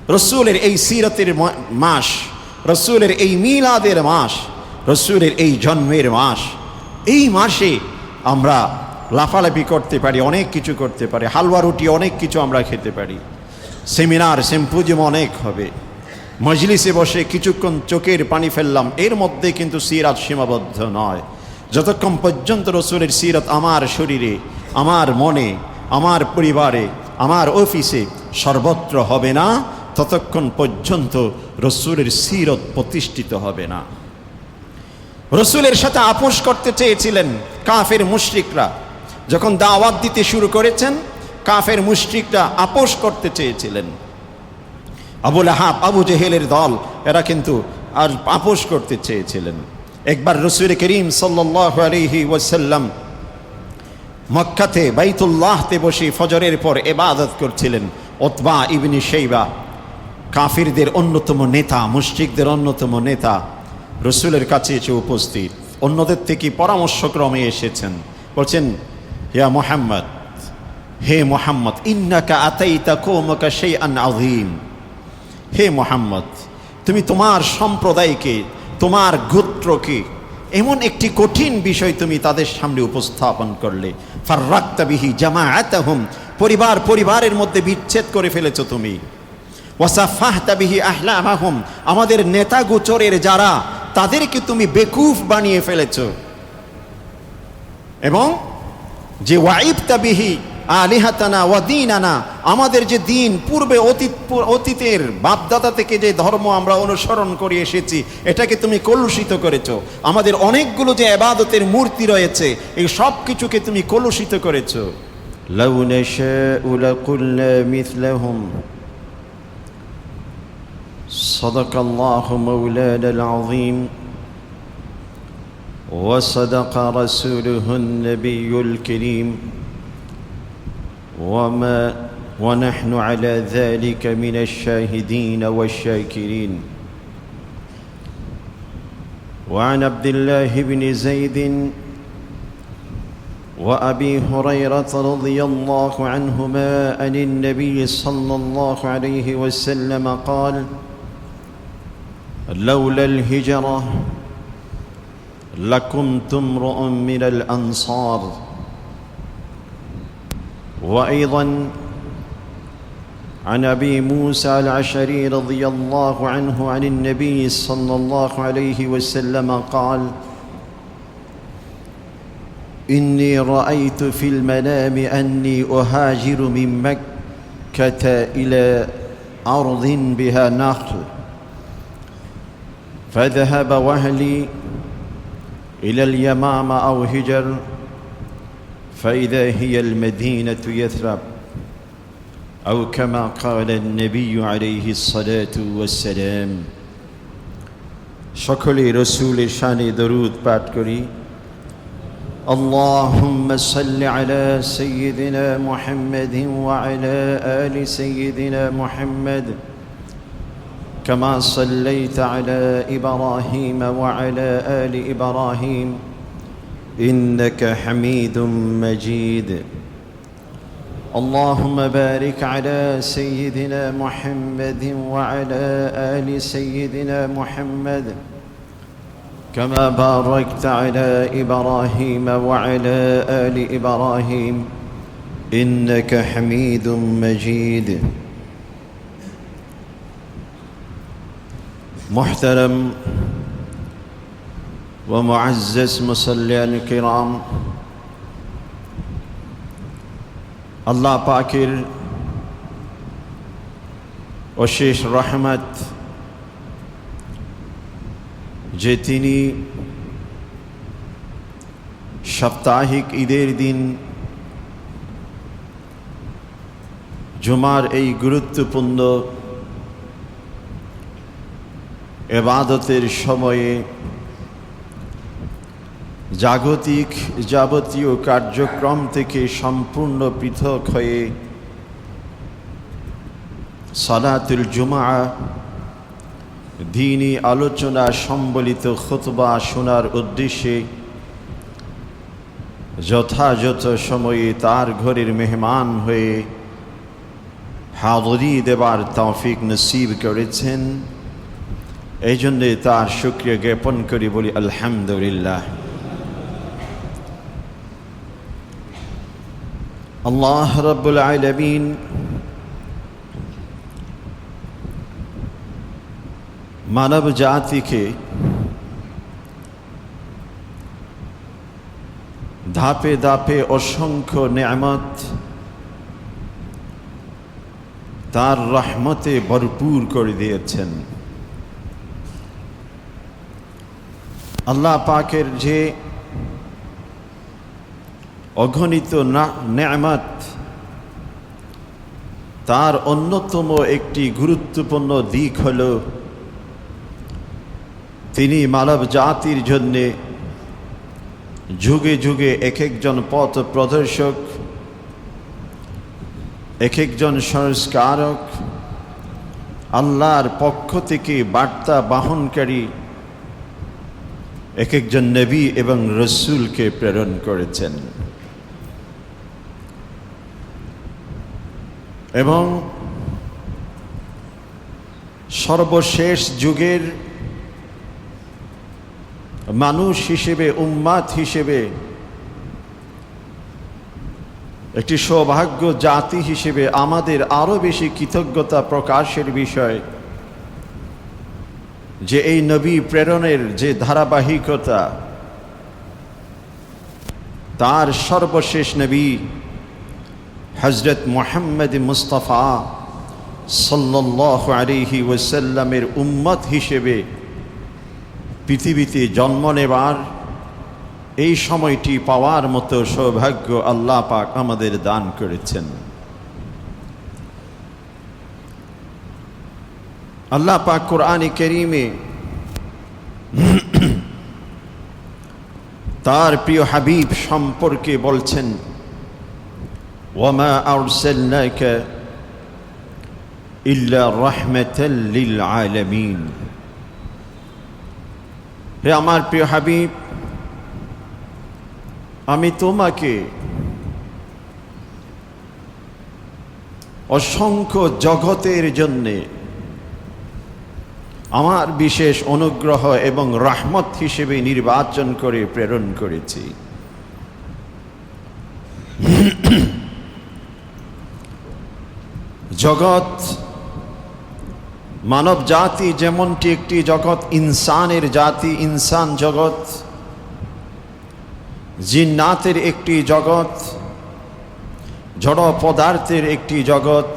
রসুলের এই সিরতের মাস, রসুলের এই মিলাদের মাস, রসুলের এই জন্মের মাস, এই মাসে আমরা লাফালাফি করতে পারি, অনেক কিছু করতে পারি, হালুয়া রুটি অনেক কিছু আমরা খেতে পারি, সেমিনার সিম্পোজিয়াম অনেক হবে, মজলিসে বসে কিছুক্ষণ চোখের পানি ফেললাম, এর মধ্যে কিন্তু সিরাত সীমাবদ্ধ নয়। যতক্ষণ পর্যন্ত রসুলের সিরত আমার শরীরে, আমার মনে, আমার পরিবারে, আমার অফিসে সর্বত্র হবে না, ততক্ষণ পর্যন্ত রসুলের সিরত প্রতিষ্ঠিত হবে না। রসুলের সাথে আপোষ করতে চেয়েছিলেন কাফের মুশরিকরা, যখন দাওয়াত দিতে শুরু করেছেন, কাফের মুশরিকরা আপোষ করতে চেয়েছিলেন। আবু লাহাব, আবু জেহেলের দল, এরা কিন্তু আর আপোষ করতে চেয়েছিলেন। একবার রসুল করিম সাল্লাল্লাহু আলাইহি ওয়াসাল্লাম মক্কাতে বাইতুল্লাহতে বসে ফজরের পর ইবাদত করছিলেন। উতবা ইবনে শাইবা, কাফিরদের অন্যতম নেতা, মুশরিকদের অন্যতম নেতা, রসুলের কাছে এসে উপস্থিত, অন্যদের থেকে পরামর্শক্রমে এসেছেন। বলছেন, ইয়া মুহাম্মদ, হে মুহাম্মদ, ইন্নাকা আতাইতা কওমাকা শাইআন আযীম। হে মুহাম্মদ, তুমি তোমার সম্প্রদায়কে, তোমার গোত্রকে এমন একটি কঠিন বিষয় তুমি তাদের সামনে উপস্থাপন করলে। ফাররাকতা বিহি জামাআতাহুম, পরিবারের মধ্যে বিচ্ছেদ করে ফেলেছো তুমি। ওয়াসাফাহতা বিহি আহলামাহুম, আমাদের নেতা গোচরের যারা, তাদেরকে তুমি বেকুফ বানিয়ে ফেলেছো। এবং যে ওয়াইবতা বিহি আলিহাতানা ওয়া দীনানা, আমাদের যে দিন, পূর্বে অতীতের বাপদাদা থেকে যে ধর্ম আমরা অনুসরণ করে এসেছি, এটাকে তুমি কলুষিত করেছো। আমাদের অনেকগুলো যে ইবাদতের মূর্তি রয়েছে, এই সব কিছুকে তুমি কলুষিত করেছো। লাউ নাশাউ লাকুল্না মিথলাহুম সাদাকাল্লাহু মাওলানাল আযীম ওয়া সাদাকা রাসূলুহুন নাবিয়্যুল কারীম ونحن على ذلك من الشاهدين والشاكرين. وعن عبد الله بن زيد وأبي هريرة رضي الله عنهما عن النبي صلى الله عليه وسلم قال: لولا الهجرة لكنت امرؤ من الأنصار. وأيضا عن أبي موسى الأشعري رضي الله عنه عن النبي صلى الله عليه وسلم قال: إني رأيت في المنام أني أهاجر من مكة إلى أرض بها نخل، فذهب وهلي إلى اليمامة أو هجر، فإذا هي المدينة يثرب، أو كما قال النبي عليه الصلاة والسلام. সকলে রসূলের শানে দরুদ পাঠ করি। اللهم صل على سيدنا محمد وعلى آل سيدنا محمد كما صليت على إبراهيم وعلى آل إبراهيم إنك حميد مجيد. اللهم بارك على سيدنا محمد وعلى آل سيدنا محمد كما باركت على إبراهيم وعلى آل إبراهيم إنك حميد مجيد. محترم ومعزز মুসল্লিয়ান কিরাম, আল্লাহ পাকের অশেষ রহমত যে তিনি সাপ্তাহিক ঈদের দিন জুমার এই গুরুত্বপূর্ণ ইবাদতের সময়ে জাগতিক যাবতীয় কার্যক্রম থেকে সম্পূর্ণ পৃথক হয়ে সালাতুল জুমআ, দ্বীনি আলোচনা সম্বলিত খুতবা শোনার উদ্দেশ্যে যথাযথ সময়ে তার ঘরের মেহমান হয়ে হাজরি দেবার তৌফিক নসিব করেছেন। এই জন্যে তার শুকরিয়া জ্ঞাপন করি, বলি আলহামদুলিল্লাহ। আল্লাহ রাব্বুল আলামিন মানব জাতিকে ধাপে ধাপে অসংখ্য নেয়ামত তার রহমতে ভরপুর করে দিয়েছেন। আল্লাহ পাকের যে অগণিত নেয়ামত, তার অন্যতম একটি গুরুত্বপূর্ণ দিক হল তিনি মানব জাতির জন্যে যুগে যুগে এক একজন পথ প্রদর্শক, এক একজন সংস্কারক, আল্লাহর পক্ষ থেকে বার্তা বহনকারী এক একজন নবী এবং রসুলকে প্রেরণ করেছেন। এবং সর্বশেষ যুগের মানুষ হিসেবে, উম্মাত হিসেবে, একটি সৌভাগ্য জাতি হিসেবে আমাদের আরো বেশি কৃতজ্ঞতা প্রকাশের বিষয় যে এই নবী প্রেরণের যে ধারাবাহিকতা, তার সর্বশেষ নবী হযরত মুহাম্মদ মুস্তাফা সাল্লাল্লাহু আলাইহি ওয়াসাল্লামের উম্মত হিসেবে পৃথিবীতে জন্ম নেবার এই সময়টি পাওয়ার মতো সৌভাগ্য আল্লাহ পাক আমাদের দান করেছেন। আল্লাহ পাক কুরআনে কারীমে তার প্রিয় হাবিব সম্পর্কে বলছেন, ওয়ামা আরসালনাকা ইল্লা রাহমাতাল লিল আলামিন। হে আমার প্রিয় হাবিব, আমি তোমাকে অসংখ্য জগতের জন্যে আমার বিশেষ অনুগ্রহ এবং রহমত হিসেবে নির্বাচন করে প্রেরণ করেছি। জগৎ, মানব জাতি যেমনটি একটি জগৎ, ইনসানের জাতি, ইনসান জগৎ, জিন্নাতের একটি জগৎ, জড় পদার্থের একটি জগৎ,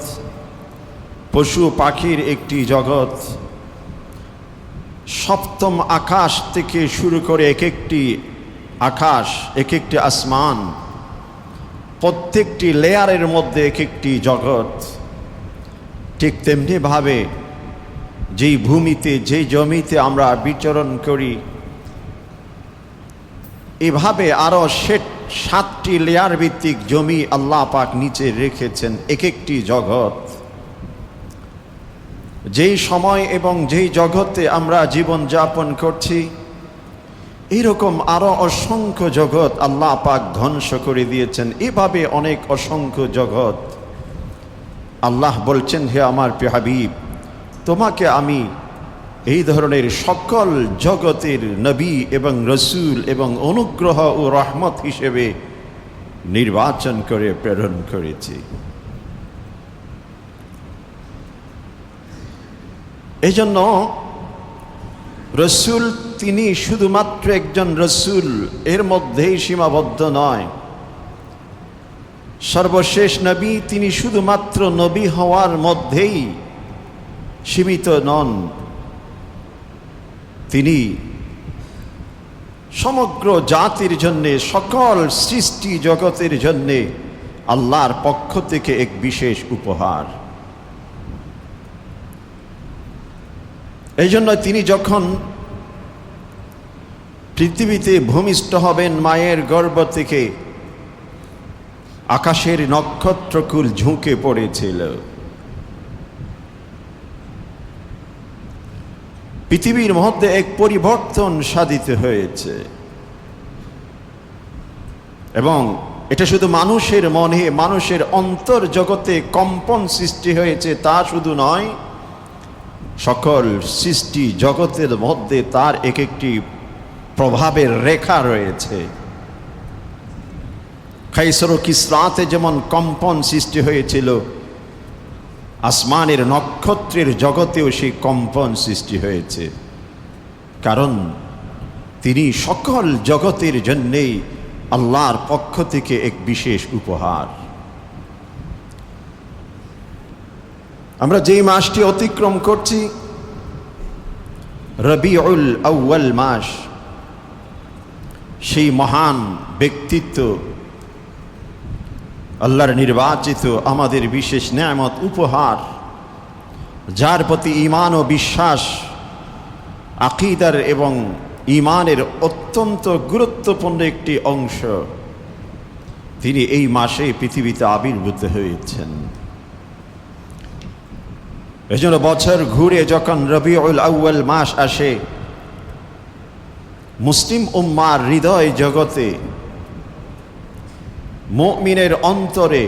পশু পাখির একটি জগৎ, সপ্তম আকাশ থেকে শুরু করে এক একটি আকাশ, এক একটি আসমান, প্রত্যেকটি লেয়ারের মধ্যে এক একটি জগৎ। ঠিক তেমনি ভাবে যেই ভূমিতে, যেই জমিতে আমরা বিচরণ করি, এভাবে আরো 7টি লেয়ার ভিত্তিক জমি আল্লাহ পাক নিচে রেখেছেন, এক একটি জগৎ। যেই সময় এবং যেই জগতে আমরা জীবন যাপন করছি, এরকম আরো অসংখ্য জগৎ আল্লাহ পাক ধ্বংস করে দিয়েছেন। এভাবে অনেক অসংখ্য জগৎ। আল্লাহ বলছেন, হে আমার প্রিয় হাবিব, তোমাকে আমি এই ধরনের সকল জগতের নবী এবং রসুল এবং অনুগ্রহ ও রহমত হিসেবে নির্বাচন করে প্রেরণ করেছি। এজন্য রসুল তিনি শুধুমাত্র একজন রসুল এর মধ্যেই সীমাবদ্ধ নয়। সর্বশেষ নবী তিনি শুধুমাত্র নবী হওয়ার মধ্যেই সীমিত নন। তিনি সমগ্র জাতির জন্যে, সকল সৃষ্টি জগতের জন্যে আল্লাহর পক্ষ থেকে এক বিশেষ উপহার। এই জন্য তিনি যখন পৃথিবীতে ভূমিষ্ঠ হবেন, মায়ের গর্ভ থেকে আকাশের নক্ষত্রকুল ঝুঁকে পড়েছিল। পৃথিবীর মধ্যে এক পরিবর্তন সাধিত হয়েছে এবং এটা শুধু মানুষের মনে, মানুষের অন্তর জগতে কম্পন সৃষ্টি হয়েছে তা শুধু নয়, সকল সৃষ্টি জগতের মধ্যে তার এক একটি প্রভাবের রেখা রয়েছে। কায়সর ও কিসরাতে যেমন কম্পন সৃষ্টি হয়েছিল, আসমানের নক্ষত্রের জগতেও সেই কম্পন সৃষ্টি হয়েছে। কারণ তিনি সকল জগতের জন্যেই আল্লাহর পক্ষ থেকে এক বিশেষ উপহার। আমরা যেই মাসটি অতিক্রম করছি, রবিউল আউয়াল মাস, সেই মহান ব্যক্তিত্ব, আল্লাহর নির্বাচিত আমাদের বিশেষ নেয়ামত উপহার, যার প্রতি ঈমান ও বিশ্বাস আকীদার এবং ঈমানের অত্যন্ত গুরুত্বপূর্ণ একটি অংশ, তিনি এই মাসে পৃথিবীতে আবির্ভূত হয়েছেন। এজন্য বছর ঘুরে যখন রবিউল আউয়াল মাস আসে, মুসলিম উম্মার হৃদয় জগতে, মুমিনের অন্তরে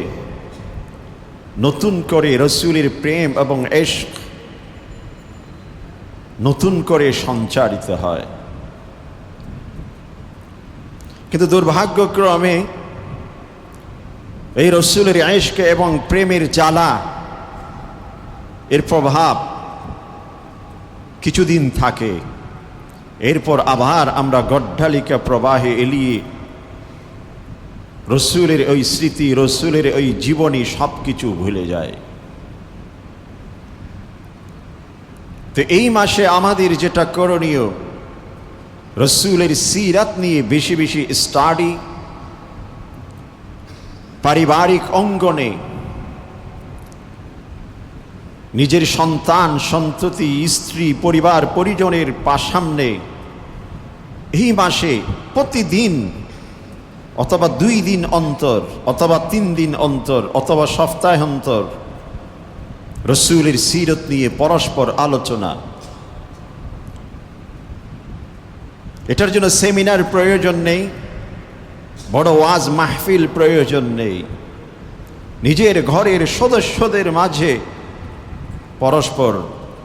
নতুন করে রাসূলের প্রেম এবং ইশক নতুন করে সঞ্চারিত হয়। কিন্তু দুর্ভাগ্যক্রমে এই রাসূলের ইশক এবং প্রেমের জ্বালা, এর প্রভাব কিছুদিন থাকে, এরপর আবার আমরা গড্ডালিকা প্রবাহে এলিয়ে রাসূলের ওই স্মৃতি, রাসূলের ওই জীবনী সব কিছু ভুলে যায়। তো এই মাসে আমাদের যেটা করণীয়, রাসূলের সিরাত নিয়ে বেশি বেশি স্টাডি, পারিবারিক অঙ্গনে নিজের সন্তান সন্ততি, স্ত্রী, পরিবার পরিজনের সামনে এই মাসে প্রতিদিন অথবা 2 দিন অন্তর অথবা 3 দিন অন্তর অথবা সপ্তাহান্তর রাসূলের সিরত নিয়ে পরস্পর আলোচনা। এটার জন্য সেমিনার প্রয়োজন নেই, বড় ওয়াজ মাহফিল প্রয়োজন নেই। নিজের ঘরের সদস্যদের মাঝে পরস্পর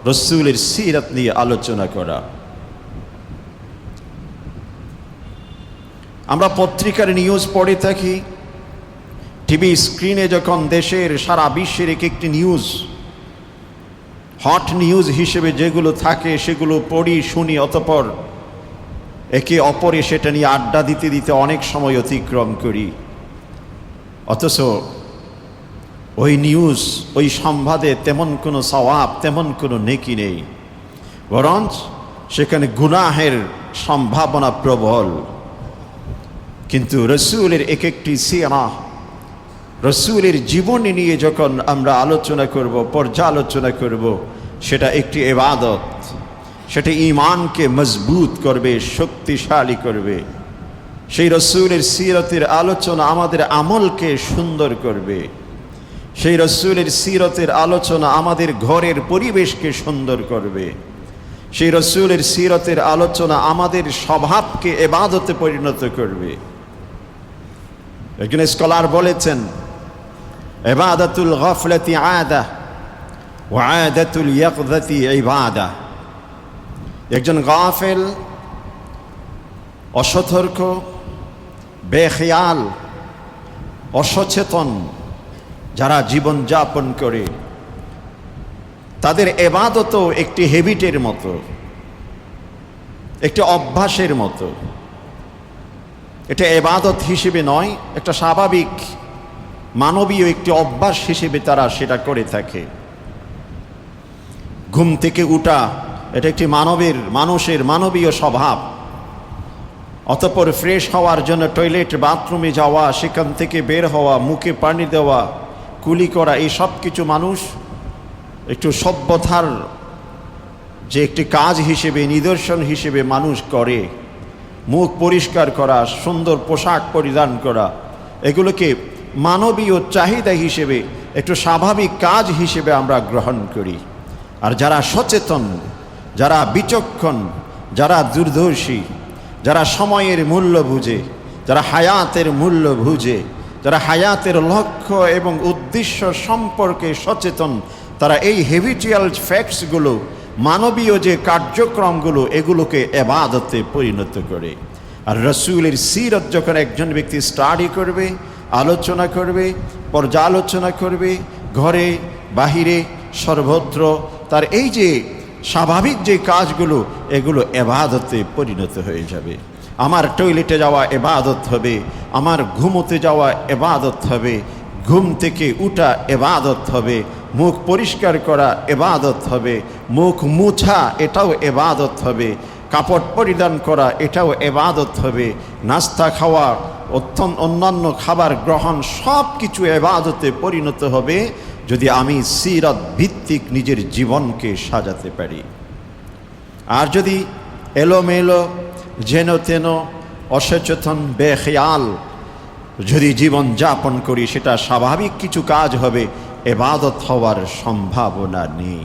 রাসূলের সিরত নিয়ে আলোচনা করা। আমরা পত্রিকার নিউজ পড়ে থাকি, টিভি স্ক্রিনে যখন দেশের সারা বিশ্বের এক একটি নিউজ, হট নিউজ হিসেবে যেগুলো থাকে সেগুলো পড়ি, শুনি, অতঃপর একে অপরে সেটা নিয়ে আড্ডা দিতে দিতে অনেক সময় অতিক্রম করি। অথচ ওই নিউজ, ওই সংবাদে তেমন কোনো সওয়াব, তেমন কোনো নেকি নেই, বরঞ্চ সেখানে গুনাহের সম্ভাবনা প্রবল। কিন্তু রাসূলের এক একটি সিরা, রাসূলের জীবনী নিয়ে যখন আমরা আলোচনা করব, পর্যালোচনা করব, সেটা একটি ইবাদত, সেটা ঈমানকে মজবুত করবে, শক্তিশালী করবে। সেই রাসূলের সিরতের আলোচনা আমাদের আমলকে সুন্দর করবে। সেই রাসূলের সিরতের আলোচনা আমাদের ঘরের পরিবেশকে সুন্দর করবে। সেই রাসূলের সিরতের আলোচনা আমাদের স্বভাবকে ইবাদতে পরিণত করবে। একজন স্কলার বলেছেন, ইবাদাতুল গাফলাতি আদা ওয়া আদাতুল ইয়াকযাতি ইবাদা। একজন গাফেল, অসতর্ক, বেখেয়াল, অসচেতন যারা জীবন যাপন করে, তাদের ইবাদতও একটি হ্যাবিটের মতো, একটি অভ্যাসের মতো। এটা ইবাদত হিসেবে নয়, একটা স্বাভাবিক মানবীয় একটি অভ্যাস হিসেবে তারা সেটা করে থাকে। ঘুম থেকে উঠা, এটা একটি মানুষের মানবীয় স্বভাব। অতঃপর ফ্রেশ হওয়ার জন্য টয়লেট, বাথরুমে যাওয়া, সেখান থেকে বের হওয়া, মুখে পানি দেওয়া, কুলি করা, এই সব কিছু মানুষ একটু সভ্যতার যে একটি কাজ হিসেবে, নিদর্শন হিসেবে মানুষ করে। মুখ পরিষ্কার করা, সুন্দর পোশাক পরিধান করা, এগুলোকে মানবীয় চাহিদা হিসেবে, একটু স্বাভাবিক কাজ হিসেবে আমরা গ্রহণ করি। আর যারা সচেতন, যারা বিচক্ষণ, যারা দূরদর্শী, যারা সময়ের মূল্য বুঝে, যারা হায়াতের মূল্য বুঝে, যারা হায়াতের লক্ষ্য এবং উদ্দেশ্য সম্পর্কে সচেতন, তারা এই হেবিচুয়াল ফ্যাক্টসগুলো, মানবীয় যে কার্যক্রমগুলো, এগুলোকে ইবাদতে পরিণত করে। আর রাসূলের সিরত যখন একজন ব্যক্তি স্টাডি করবে, আলোচনা করবে, পর্যালোচনা করবে, ঘরে বাহিরে সর্বত্র, তার এই যে স্বাভাবিক যে কাজগুলো, এগুলো ইবাদতে পরিণত হয়ে যাবে। আমার টয়লেটে যাওয়া ইবাদত হবে, আমার ঘুমোতে যাওয়া ইবাদত হবে, ঘুম থেকে উঠা ইবাদত হবে, মুখ পরিষ্কার করা ইবাদত হবে, মুখ মুছা এটাও ইবাদত হবে, কাপড় পরিধান করা এটাও ইবাদত হবে, নাস্তা খাওয়া, অন্যান্য খাবার গ্রহণ সব কিছু ইবাদতে পরিণত হবে যদি আমি সিরাত ভিত্তিক নিজের জীবনকে সাজাতে পারি। আর যদি এলোমেলো, যেন তেন, অসচেতন, বেখেয়াল যদি জীবন যাপন করি, সেটা স্বাভাবিক কিছু কাজ হবে, ইবাদত হওয়ার সম্ভাবনা নেই।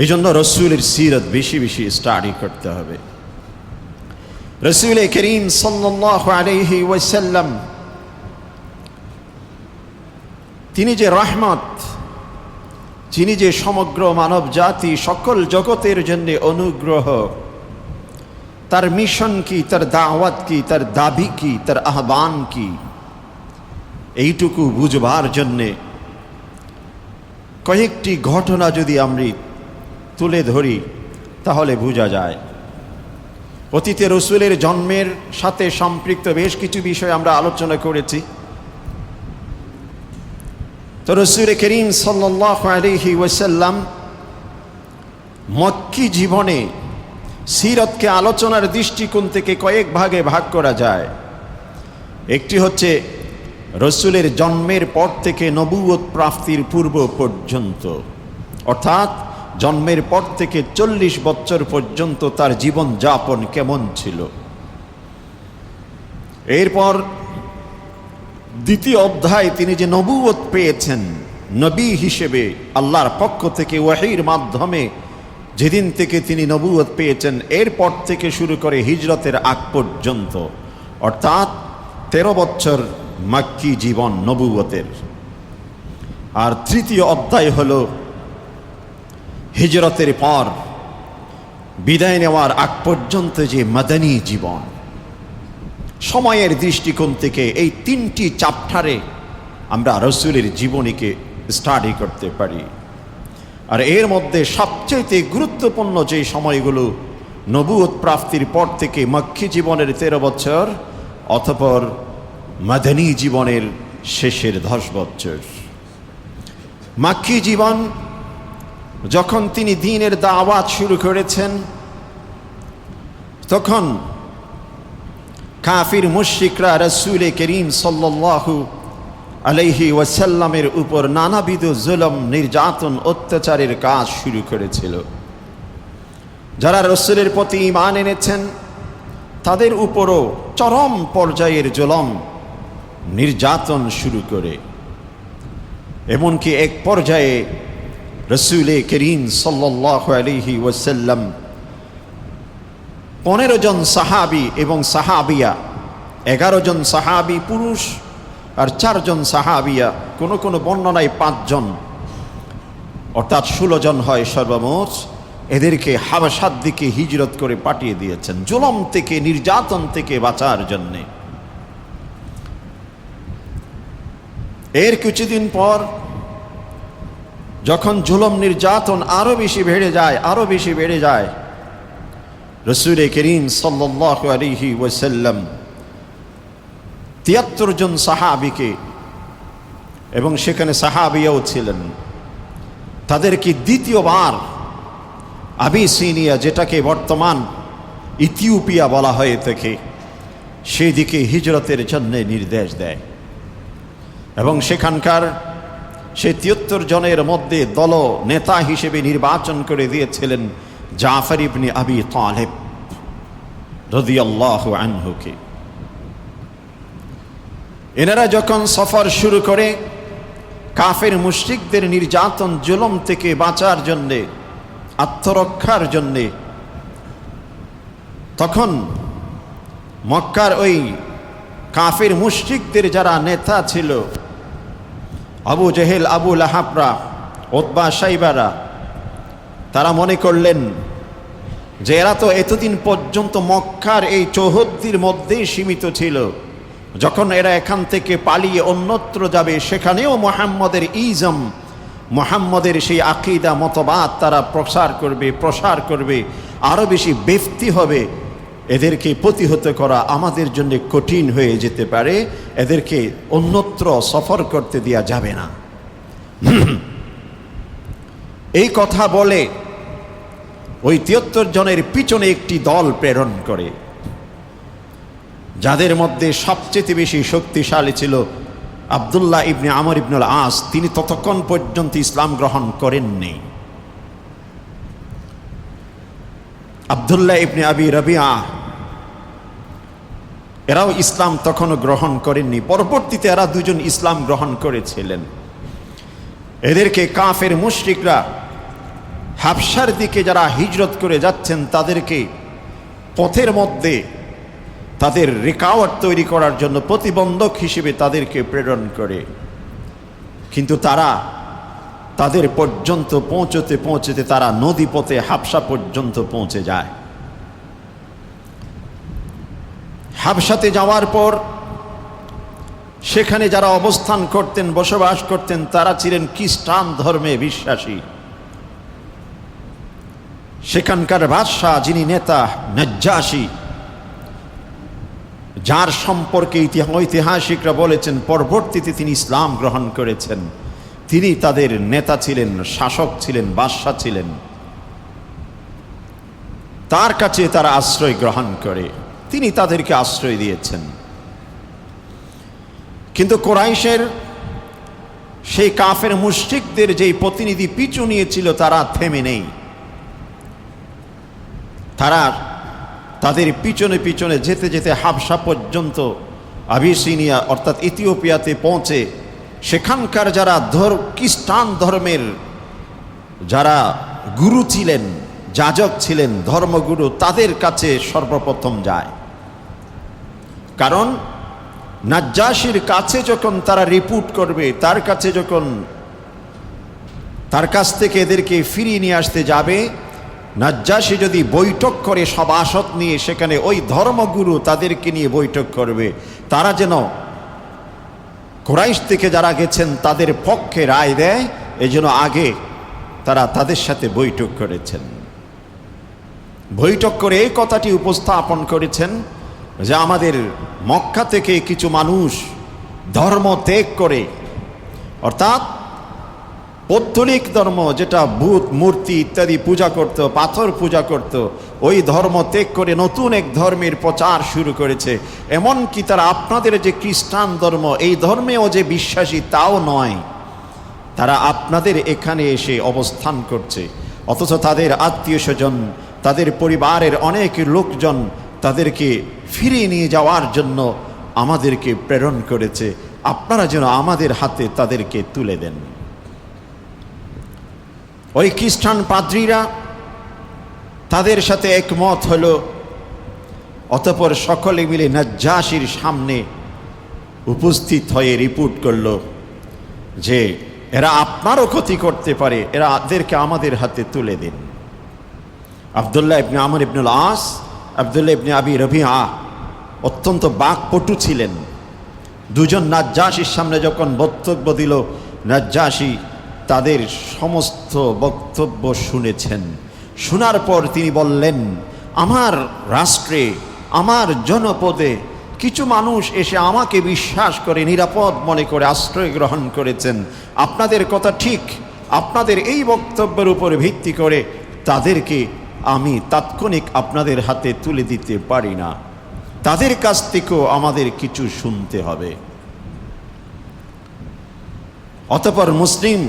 এই জন্য রসুলের সিরত বেশি বেশি স্টাডি করতে হবে। রসুল করিম সাল্লাল্লাহু আলাইহি ওয়াসাল্লাম তিনি যে রহমত, যিনি যে সমগ্র মানব জাতি, সকল জগতের জন্য অনুগ্রহ, তার মিশন কি, তার দাওয়াত কি, তার দাবি কি, তার আহ্বান কি, এইটুকু বুঝবার জন্যে কয়েকটি ঘটনা যদি আমরা তুলে ধরি তাহলে বোঝা যায়। অতীতে রসুলের জন্মের সাথে সম্পৃক্ত বেশ কিছু বিষয় আমরা আলোচনা করেছি। তো রসুল করিম সাল্লাল্লাহু আলাইহি ওয়াসাল্লাম মক্কি জীবনে সিরতকে আলোচনার দৃষ্টিকোণ থেকে কয়েক ভাগে ভাগ করা যায়। একটি হচ্ছে রসুলের জন্মের পর থেকে নবুয়ত প্রাপ্তির পূর্ব পর্যন্ত, অর্থাৎ জন্মের পর থেকে 40 বছর পর্যন্ত তার জীবন যাপন কেমন ছিল। এরপর দ্বিতীয় অধ্যায় তিনি যে নবুয়ত পেয়েছেন, নবী হিসেবে আল্লাহর পক্ষ থেকে ওয়াহির মাধ্যমে যেদিন থেকে তিনি নবুয়ত পেয়েছেন, এরপর থেকে শুরু করে হিজরতের আগ পর্যন্ত, অর্থাৎ 13 বছর মক্কি জীবন নবুয়তের। আর তৃতীয় অধ্যায় হল হিজরতের পর বিদায় নেওয়ার আগ পর্যন্ত যে মাদানী জীবন। সময়ের দৃষ্টিকোণ থেকে এই 3টি চ্যাপ্টারে আমরা রসুলের জীবনীকে স্টাডি করতে পারি। আর এর মধ্যে সবচেয়ে গুরুত্বপূর্ণ যে সময়গুলো নবুয়ত প্রাপ্তির পর থেকে মক্কি জীবনের 13 বছর, অতঃপর মাদানী জীবনের শেষের 10 বছর। মক্কি জীবন যখন তিনি দ্বীনের দাওয়াত শুরু করেছেন, তখন কাফির মুশরিকরা রাসূল করিম সাল্লাল্লাহু আলাইহি ওয়াসাল্লামের উপর নানাবিধ জুলম, নির্যাতন, অত্যাচারের কাজ শুরু করেছিল। যারা রসুলের প্রতি ঈমান এনেছেন তাদের উপরও চরম পর্যায়ের জুলম, নির্যাতন শুরু করে, এমনকি এক পর্যায়ে রসুল করিম সাল্লাল্লাহু আলাইহি ওয়াসাল্লাম 15 জন সাহাবী এবং সাহাবিয়া, 11 জন সাহাবী পুরুষ আর 4 জন সাহাবিয়া, কোনো কোনো বর্ণনায় 5 জন, অর্থাৎ 16 জন হয় সর্বমোট, এদেরকে হাবশার দিকে হিজরত করে পাঠিয়ে দিয়েছেন জুলম থেকে, নির্যাতন থেকে বাঁচার জন্যে। এর কিছুদিন পর যখন জুলম নির্যাতন আরো বেশি বেড়ে যায়, রসুল করিম সাল্লাল্লাহু আলাইহি ওয়াসাল্লাম 73 জন সাহাবীকে, এবং সেখানে সাহাবিয়াও ছিলেন, তাদেরকে দ্বিতীয়বার আবিসিনিয়া, যেটাকে বর্তমান ইথিওপিয়া বলা হয়ে থাকে, সেই দিকে হিজরতের জন্য নির্দেশ দেয়। এবং সেখানকার সেই 73 জনের মধ্যে দল নেতা হিসেবে নির্বাচন করে দিয়েছিলেন জাফর ইবনে আবি তালেব রাদিয়াল্লাহু আনহুকে। এনারা যখন সফর শুরু করে কাফের মুশরিকদের নির্যাতন, জুলম থেকে বাঁচার জন্যে, আত্মরক্ষার জন্যে, তখন মক্কার ওই কাফের মুশরিকদের যারা নেতা ছিল, আবু জেহেল, আবু লাহাবরা, উতবা, সাইবারা, তারা মনে করলেন যে এরা তো এতদিন পর্যন্ত মক্কার এই চৌহদ্দির মধ্যেই সীমিত ছিল, যখন এরা এখান থেকে পালিয়ে অন্যত্র যাবে সেখানেও মুহাম্মদের ইজম, মুহাম্মদের সেই আকীদা মতবাদ তারা প্রসার করবে, আরও বেশি ব্যাপ্তি হবে। এদেরকে প্রতিহত করা আমাদের জন্য কঠিন হয়ে যেতে পারে, এদেরকে অন্যত্র সফর করতে দেওয়া যাবে না। এই কথা বলে ওই 73 জনের পিছনে একটি দল প্রেরণ করে, যাদের মধ্যে সবচেয়ে বেশি শক্তিশালী ছিল আব্দুল্লাহ ইবনে আমর ইবনুল আস। তিনি ততক্ষণ পর্যন্ত ইসলাম গ্রহণ করেননি। আব্দুল্লাহ ইবনে আবি রবিআ, এরাও ইসলাম তখনও গ্রহণ করেননি। পরবর্তীতে এরা দুজন ইসলাম গ্রহণ করেছিলেন। এদেরকে কাফের মুশরিকরা হাবশার দিকে যারা হিজরত করে যাচ্ছেন তাদেরকে পথের মধ্যে তাদের রেকাওয়াট তৈরি করার জন্য প্রতিবন্ধক হিসেবে তাদেরকে প্রেরণ করে, কিন্তু তারা তাদের পর্যন্ত পৌঁছতে তারা নদী পথে হাবশা পর্যন্ত পৌঁছে যায়। হাবশাতে যাওয়ার পর সেখানে যারা অবস্থান করতেন, বসবাস করতেন, তারা ছিলেন খ্রিস্টান ধর্মে বিশ্বাসী। সেখানকার বাদশাহ, যিনি নেতা নাজ্জাশী, যার সম্পর্কে ঐতিহাসিকরা বলেছেন পরবর্তীতে তিনি ইসলাম গ্রহণ করেছেন, তিনি তাদের নেতা ছিলেন, শাসক ছিলেন, বাদশাহ ছিলেন। তার কাছে তারা আশ্রয় গ্রহণ করে, তিনি তাদেরকে আশ্রয় দিয়েছেন। কিন্তু কুরাইশের সেই কাফের মুশরিকদের যেই প্রতিনিধি পিছু নিয়েছিল তারা থেমে নেই। তারা তাদের পিছনে পিছনে যেতে যেতে হাবশা পর্যন্ত, আবিসিনিয়া অর্থাৎ ইথিওপিয়াতে পৌঁছে সেখানকার যারা খ্রিস্টান ধর্মের যারা গুরু ছিলেন, যাজক ছিলেন, ধর্মগুরু, তাদের কাছে সর্বপ্রথম যায়। কারণ নাজ্জাশীর কাছে যখন তারা রিপোর্ট করবে, তার কাছ থেকে এদেরকে ফিরিয়ে নিয়ে আসতে যাবে, নাজ্জাশী যদি বৈঠক করে সভাসদ নিয়ে, সেখানে ওই ধর্মগুরু তাদেরকে নিয়ে বৈঠক করবে, তারা যেন কুরাইশ থেকে যারা গেছেন তাদের পক্ষে রায় দেয়, এজন্য আগে তারা তাদের সাথে বৈঠক করেছেন। বৈঠক করে এই কথাটি উপস্থাপন করেছেন যে আমাদের মক্কা থেকে কিছু মানুষ ধর্ম ত্যাগ করে, অর্থাৎ পৌত্তলিক ধর্ম, যেটা বুত মূর্তি ইত্যাদি পূজা করত, পাথর পূজা করত, ওই ধর্ম ত্যাগ করে নতুন এক ধর্মের প্রচার শুরু করেছে। এমনকি তারা আপনাদের যে খ্রিস্টান ধর্ম, এই ধর্মেও যে বিশ্বাসী তাও নয়, তারা আপনাদের এখানে এসে অবস্থান করছে, অথচ তাদের আত্মীয় স্বজন, তাদের পরিবারের অনেক লোকজন তাদেরকে ফিরিয়ে নিয়ে যাওয়ার জন্য আমাদেরকে প্রেরণ করেছে, আপনারা যেন আমাদের হাতে তাদেরকে তুলে দেন। ওই খ্রিস্টান পাদ্রীরা তাদের সাথে একমত হলো। অতঃপর সকলে মিলে নাজ্জাশীর সামনে উপস্থিত হয়ে রিপোর্ট করল যে এরা আপনারও ক্ষতি করতে পারে, এদেরকে আমাদের হাতে তুলে দিন। আব্দুল্লাহ ইবনে আমর ইবনুল আস, আব্দুল্লাহ ইবনে আবি রবিআ অত্যন্ত বাকপটু ছিলেন। দুজন নাজ্জাশীর সামনে যখন বক্তব্য দিল, নাজ্জাশী তাদের সমস্ত বক্তব্য শুনেছেন। শোনার পর তিনি বললেন, আমার রাষ্ট্রে, আমার জনপদে কিছু মানুষ এসে আমাকে বিশ্বাস করে, নিরাপদ মনে করে আশ্রয় গ্রহণ করেছেন। আপনাদের কথা ঠিক, আপনাদের এই বক্তব্যের উপর ভিত্তি করে তাদেরকে আমি তাৎক্ষণিক আপনাদের হাতে তুলে দিতে পারি না, তাদের কাছ থেকেও আমাদের কিছু শুনতে হবে। অতঃপর মুসলিম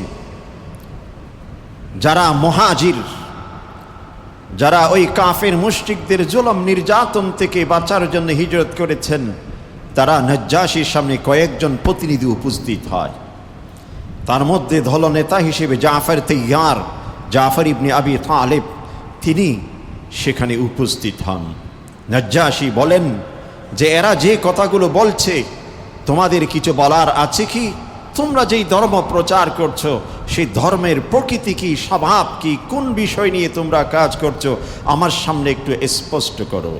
যারা মুহাজির, যারা ওই কাফের মুশরিকদের জুলুম নির্যাতন থেকে বাঁচার জন্য হিজরত করেছেন, তারা নাজ্জাশীর সামনে কয়েকজন প্রতিনিধি উপস্থিত হয়। তার মধ্যে দলনেতা হিসেবে জাফর তাইয়ার, জাফর ইবনে আবি তালেব, তিনি সেখানে উপস্থিত হন। নাজ্জাশী বলেন যে এরা যে কথাগুলো বলছে তোমাদের কিছু বলার আছে কি? তোমরা যেই ধর্ম প্রচার করছো সেই ধর্মের প্রকৃতি কি, স্বভাব কি, কোন বিষয় নিয়ে তোমরা কাজ করছো আমার সামনে একটু স্পষ্ট করো।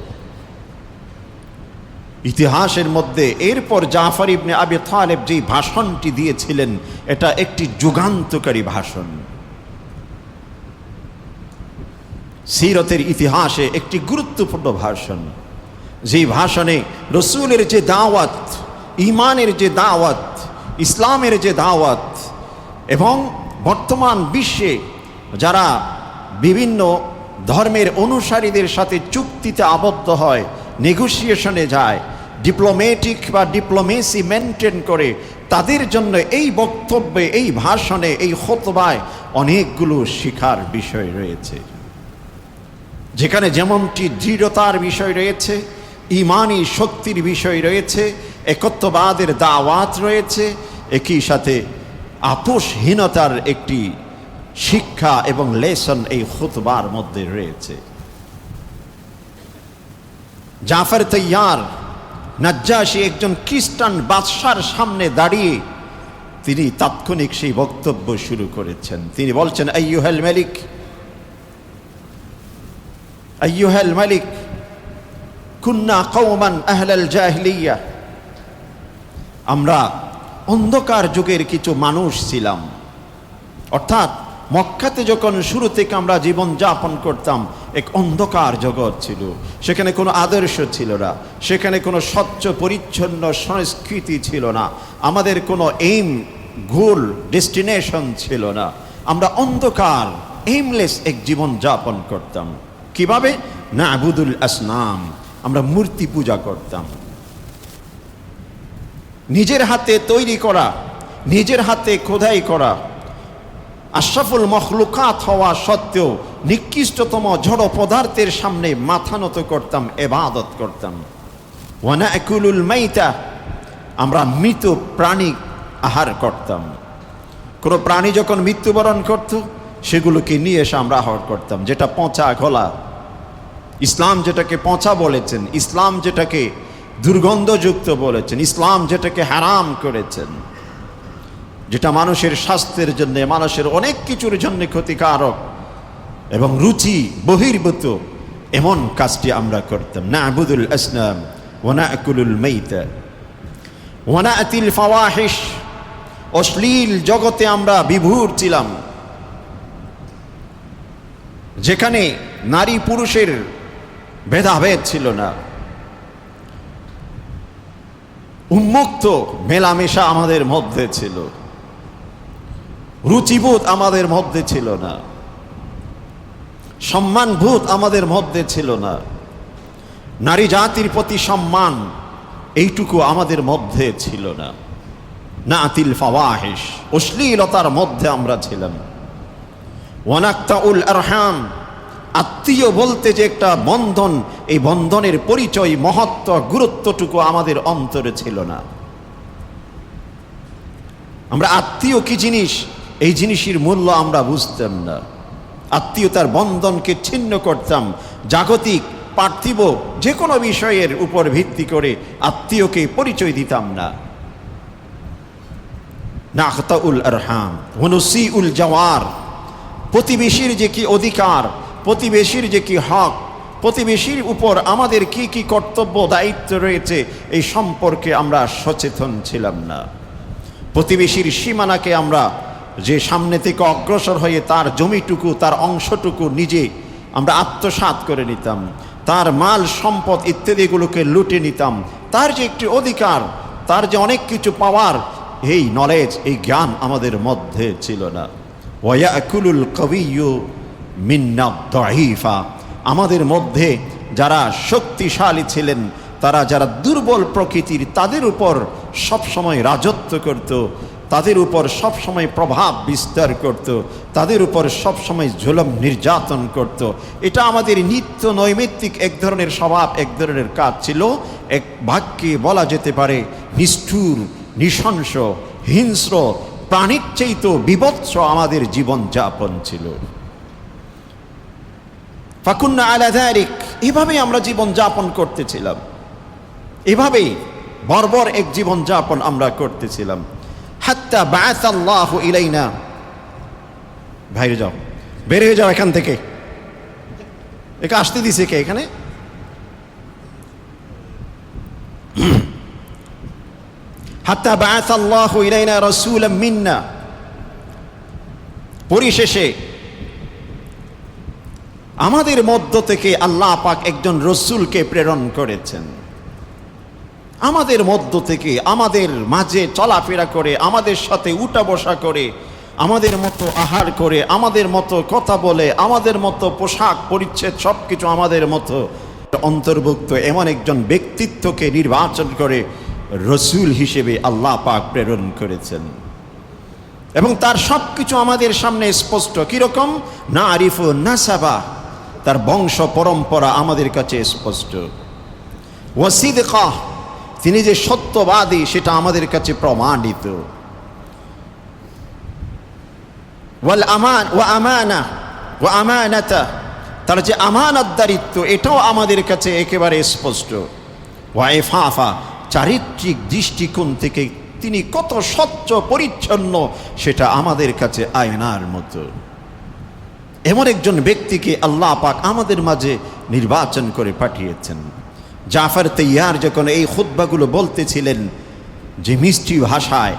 ইতিহাসের মধ্যে এরপর জাফর ইবনে আবি তালেব যেই ভাষণটি দিয়েছিলেন এটা একটি যুগান্তকারী ভাষণ। সিরতের ইতিহাসে একটি গুরুত্বপূর্ণ ভাষণ, যেই ভাষণে রসুলের যে দাওয়াত, ঈমানের যে দাওয়াত, ইসলামের যে দাওয়াত, এবং বর্তমান বিশ্বে যারা বিভিন্ন ধর্মের অনুসারীদের সাথে চুক্তিতে আবদ্ধ হয়, নেগোসিয়েশনে যায়, ডিপ্লোম্যাটিক বা ডিপ্লোমেসি মেনটেন করে, তাদের জন্য এই বক্তব্যে, এই ভাষণে, এই খুতবায় অনেকগুলো শিখার বিষয় রয়েছে, যেখানে যেমনটি দৃঢ়তার বিষয় রয়েছে, ইমানি শক্তির বিষয় রয়েছে, একত্ববাদের দাওয়াত রয়েছে, একই সাথে আপোষহীনতার একটি শিক্ষা এবং লেসন এই খুতবার মধ্যে রয়েছে। জাফর তৈয়ার নাজ্জাশী একজন খ্রিস্টান বাদশার সামনে দাঁড়িয়ে তিনি তাৎক্ষণিক সেই বক্তব্য শুরু করেছেন। তিনি বলছেন, আইয়ুহাল মালিক, আইয়ুহাল মালিক, কুন্না কওমান আহলাল জাহিলিয়া, আমরা অন্ধকার যুগের কিছু মানুষ ছিলাম। অর্থাৎ মক্কাতে যখন শুরু থেকে আমরা জীবন যাপন করতাম, এক অন্ধকার জগৎ ছিল, সেখানে কোনো আদর্শ ছিল না, সেখানে কোনো স্বচ্ছ পরিচ্ছন্ন সংস্কৃতি ছিল না, আমাদের কোনো এইম, গোল, ডেস্টিনেশন ছিল না। আমরা অন্ধকার, এইমলেস এক জীবন যাপন করতাম। কিভাবে? না আবুদুল আসনাম, আমরা মূর্তি পূজা করতাম। নিজের হাতে তৈরি করা, নিজের হাতে খোদাই করা, আশরাফুল মখলুকাত হওয়া সত্ত্বেও নিকৃষ্টতম জড় পদার্থের সামনে মাথা নত করতাম, ইবাদত করতাম। ওয়া নাকুলুল মাইতা, আমরা মৃত প্রাণী আহার করতাম। কোনো প্রাণী যখন মৃত্যুবরণ করত সেগুলোকে নিয়ে এসে আমরা আহার করতাম, যেটা পচা গলা। ইসলাম যেটাকে পচা বলেছেন, ইসলাম যেটাকে দুর্গন্ধযুক্ত বলেছেন, ইসলাম যেটাকে হারাম করেছেন, যেটা মানুষের স্বাস্থ্যের জন্য, মানুষের অনেক কিছুর জন্য ক্ষতিকারক এবং রুচি বহির্ভূত, এমন কাজটি আমরা করতাম। না'বুদুল আসনাম ওয়া না'কুলুল মাইতা ওয়া না'তিল ফাওয়াহিশ, অশ্লীল জগতে আমরা বিভোর ছিলাম, যেখানে নারী পুরুষের ভেদাভেদ ছিল না, উন্মুক্ত মেলামেশা আমাদের মধ্যে ছিল, রুচিবোধ আমাদের মধ্যে ছিল না, সম্মানবোধ আমাদের মধ্যে ছিল না, নারী জাতির প্রতি সম্মান এইটুকু আমাদের মধ্যে ছিল না। নাতিল ফাওয়াহিশ, অশ্লীলতার মধ্যে আমরা ছিলাম। ওয়ানাক্তাউল আরহাম, আত্মীয় বলতে যে একটা বন্ধন, এই বন্ধনের পরিচয়, মহত্ব, গুরুত্বটুকু আমাদের অন্তরে ছিল না। আমরা আত্মীয় কি জিনিস, এই জিনিসের মূল্য আমরা বুঝতাম না। আত্মীয়তার বন্ধনকে ছিন্ন করতাম। জাগতিক, পার্থিব যে কোনো বিষয়ের উপর ভিত্তি করে আত্মীয়কে পরিচয় দিতাম না। নাখতাউল আরহাম ওয়া নুসিউল জাওয়ার, প্রতিবেশীর যে কি অধিকার, প্রতিবেশীর যে কি হক, প্রতিবেশীর উপর আমাদের কি কি কর্তব্য দায়িত্ব রয়েছে, এই সম্পর্কে আমরা সচেতন ছিলাম না। প্রতিবেশীর সীমানাকে আমরা যে সামনে থেকে অগ্রসর হয়ে তার জমিটুকু, তার অংশটুকু নিজে আমরা আত্মসাৎ করে নিতাম, তার মাল সম্পদ ইত্যাদিগুলোকে লুটে নিতাম। তার যে একটি অধিকার, তার যে অনেক কিছু পাওয়ার, এই নলেজ, এই জ্ঞান আমাদের মধ্যে ছিল না। ওয়ায়াকুলুল কবিয়্যু মিন্না দাঈফা, আমাদের মধ্যে যারা শক্তিশালী ছিলেন, তারা যারা দুর্বল প্রকৃতির, তাদের উপর সবসময় রাজত্ব করত, তাদের উপর সবসময় প্রভাব বিস্তার করত, তাদের উপর সবসময় জুলুম নির্যাতন করত। এটা আমাদের নিত্য নৈমিত্তিক এক ধরনের স্বভাব, এক ধরনের কাজ ছিল। এক বাক্যে বলা যেতে পারে নিষ্ঠুর, নৃশংস, হিংস্র, প্রাণীর চাইতে বিভৎস আমাদের জীবন যাপন ছিল। ফাকুন্না আলা যালিক, এভাবে আমরা জীবন যাপন করতেছিলাম। এভাবেই বর্বর এক জীবন যাপন আমরা করতেছিলাম। হাত্তা বাআসাল্লাহু ইলাইনা, বাইরে যাও, বের হয়ে যাও এখান থেকে। একে আসতে দিছে কে এখানে? হাত্তা বাআসাল্লাহু ইলাইনা রাসূলাম মিন্না, পরিশেষে আমাদের মধ্য থেকে আল্লাহ পাক একজন রসূলকে প্রেরণ করেছেন। আমাদের মধ্য থেকে, আমাদের মাঝে চলাফেরা করে, আমাদের সাথে উঠা বসা করে, আমাদের মতো আহার করে, আমাদের মতো কথা বলে, আমাদের মতো পোশাক পরিচ্ছদ সবকিছু আমাদের মতো অন্তর্ভুক্ত এমন একজন ব্যক্তিত্বকে নির্বাচন করে রসূল হিসেবে আল্লাহ পাক প্রেরণ করেছেন। এবং তার সবকিছু আমাদের সামনে স্পষ্ট। কিরকম? না আরিফু নাসাবা, তার বংশ পরম্পরা আমাদের কাছে স্পষ্ট। ওয়াসিদকা, তিনি যে সত্যবাদী সেটা আমাদের কাছে প্রমাণিত। ওয়াল আমান ওয়া আমানা ওয়া আমানাতা, তার যে আমানতদারিত্ব এটাও আমাদের কাছে একেবারে স্পষ্ট। ওয়া ইফাফা, চারিত্রিক দৃষ্টিকোণ থেকে তিনি কত স্বচ্ছ পরিচ্ছন্ন সেটা আমাদের কাছে আয়নার মতো। এমন একজন ব্যক্তিকে আল্লাহ পাক আমাদের মাঝে নির্বাচন করে পাঠিয়েছেন। জাফর তৈয়ার যখন এই খুতবাগুলো বলতেছিলেন যে মিষ্টি ভাষায়,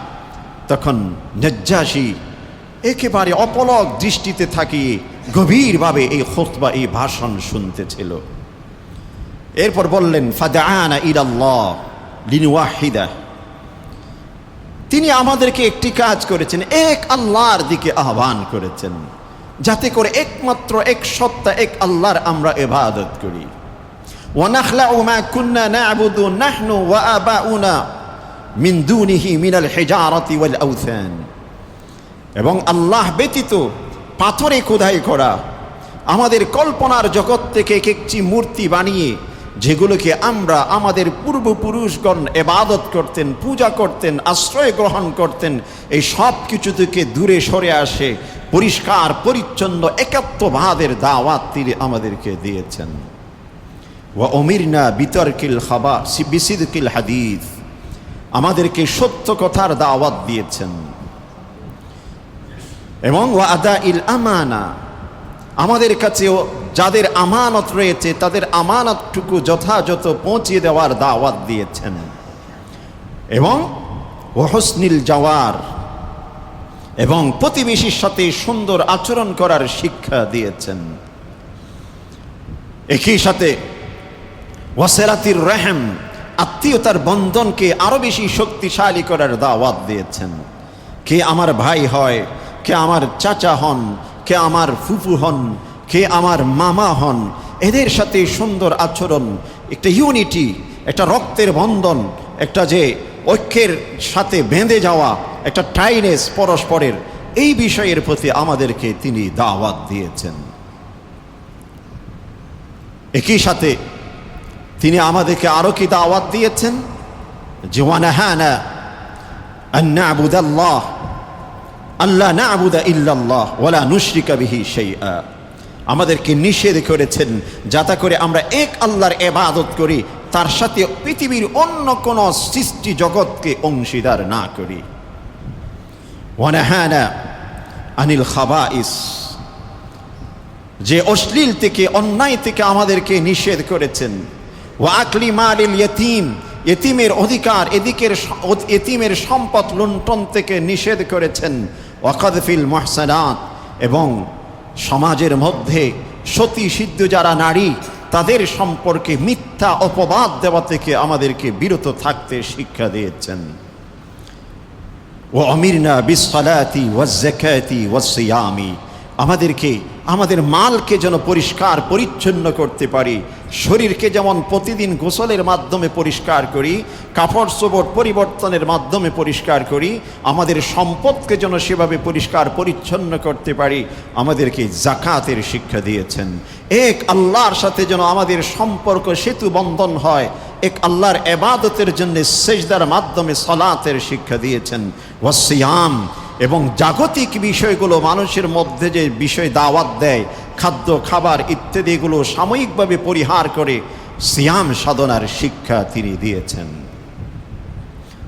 তখন নজ্জাশী একেবারে অপলক দৃষ্টিতে থাকিয়ে গভীরভাবে এই খুতবা, এই ভাষণ শুনতেছিল। এরপর বললেন ফাদআনা ইলাল্লাহ লিনুওয়াহিদা, তিনি আমাদেরকে একটি কাজ করেছেন, এক আল্লাহর দিকে আহ্বান করেছেন, যাতে করে একমাত্র এক সত্তা এক আল্লাহর আমরা ইবাদত করি। ওয়া নাখলাউ মা কুন্না না'বুদু নাহনু ওয়া আবাউনা মিন দুনিহি মিনাল হিজারাতি ওয়াল আওথান, এবং আল্লাহ ব্যতীত পাথরে খোদাই করা আমাদের কল্পনার জগৎ থেকে এক একটি মূর্তি বানিয়ে যেগুলোকে আমরা আমাদের পূর্বপুরুষগণ ইবাদত করতেন, পূজা করতেন, আশ্রয় গ্রহণ করতেন, এই সব কিছু থেকে দূরে সরে আসে পরিষ্কার পরিচ্ছন্ন একাত্মবাদের দাওয়াত তিনি আমাদেরকে দিয়েছেন। ওয়া উমিরনা বিতর্কিল খাবার বিসিদকিল হাদিস, আমাদেরকে সত্য কথার দাওয়াত দিয়েছেন। এবং ওয়া আদাইল আমানা, আমাদের কাছেও যাদের আমানত রয়েছে তাদের আমানতটুকু যথাযথ পৌঁছিয়ে দেওয়ার দাওয়াত দিয়েছেন। এবং ওহসনিল জাওয়ার, এবং প্রতিবেশীর সাথে সুন্দর আচরণ করার শিক্ষা দিয়েছেন। একই সাথে ওয়াসিলাতির রহম, আত্মীয়তার বন্ধনকে আরো বেশি শক্তিশালী করার দাওয়াত দিয়েছেন। কে আমার ভাই হয়, কে আমার চাচা হন, কে আমার ফুফু হন, কে আমার মামা হন, এদের সাথে সুন্দর আচরণ, একটা ইউনিটি, একটা রক্তের বন্ধন, একটা যে ঐক্যের সাথে বেঁধে যাওয়া, একটা টাইনেস পরস্পরের, এই বিষয়ের প্রতি আমাদেরকে তিনি দাওয়াত দিয়েছেন। একই সাথে তিনি আমাদেরকে আরো কি দাওয়াত দিয়েছেন যে ওয়ানাহানা আন না'বুদাল্লাহ আল্লাহ না'বুদা ইল্লাল্লাহ ওয়ালা নুশরিকা বিহি শাইআ, আমাদেরকে নিষেধ করেছেন যাতে করে আমরা এক আল্লাহর ইবাদত করি, তার সাথে পৃথিবীর অন্য কোন সৃষ্টি জগৎকে অংশীদার না করি। ওয়ানাহানা আনিল খাবাইস, যে অশ্লীল থেকে, অন্যায় থেকে আমাদেরকে নিষেধ করেছেন। ওয়া আকলি মালিল ইয়াতীম, এতিমের অধিকার, এতিমের সম্পদ লুণ্ঠন থেকে নিষেধ করেছেন। ওয়া কাযফিল মুহসানাত, এবং সমাজের মধ্যে সতী সিদ্ধ যারা নারী তাদের সম্পর্কে মিথ্যা অপবাদ দেওয়া থেকে আমাদেরকে বিরত থাকতে শিক্ষা দিয়েছেন। ওয়া আমিরনা বিসসালাতি ওয়াজ যাকাতি ওয়াস সিয়ামি, আমাদেরকে আমাদের মালকে যেন পরিষ্কার পরিচ্ছন্ন করতে পারি, শরীরকে যেমন প্রতিদিন গোসলের মাধ্যমে পরিষ্কার করি, কাপড় চোপড় পরিবর্তনের মাধ্যমে পরিষ্কার করি, আমাদের সম্পদকে যেন সেভাবে পরিষ্কার পরিচ্ছন্ন করতে পারি, আমাদেরকে যাকাতের শিক্ষা দিয়েছেন। এক আল্লাহর সাথে যেন আমাদের সম্পর্ক সেতু বন্ধন হয়, এক আল্লাহর ইবাদতের জন্য সেজদার মাধ্যমে সালাতের শিক্ষা দিয়েছেন। ওয়াস সিয়াম, এবং জাগতিক বিষয়গুলো মানুষের মধ্যে যে বিষয় দাওয়াত দেয়, খাদ্য খাবার ইত্যাদিগুলো সাময়িকভাবে পরিহার করে সিয়াম সাধনার শিক্ষা তিনি দিয়েছেন।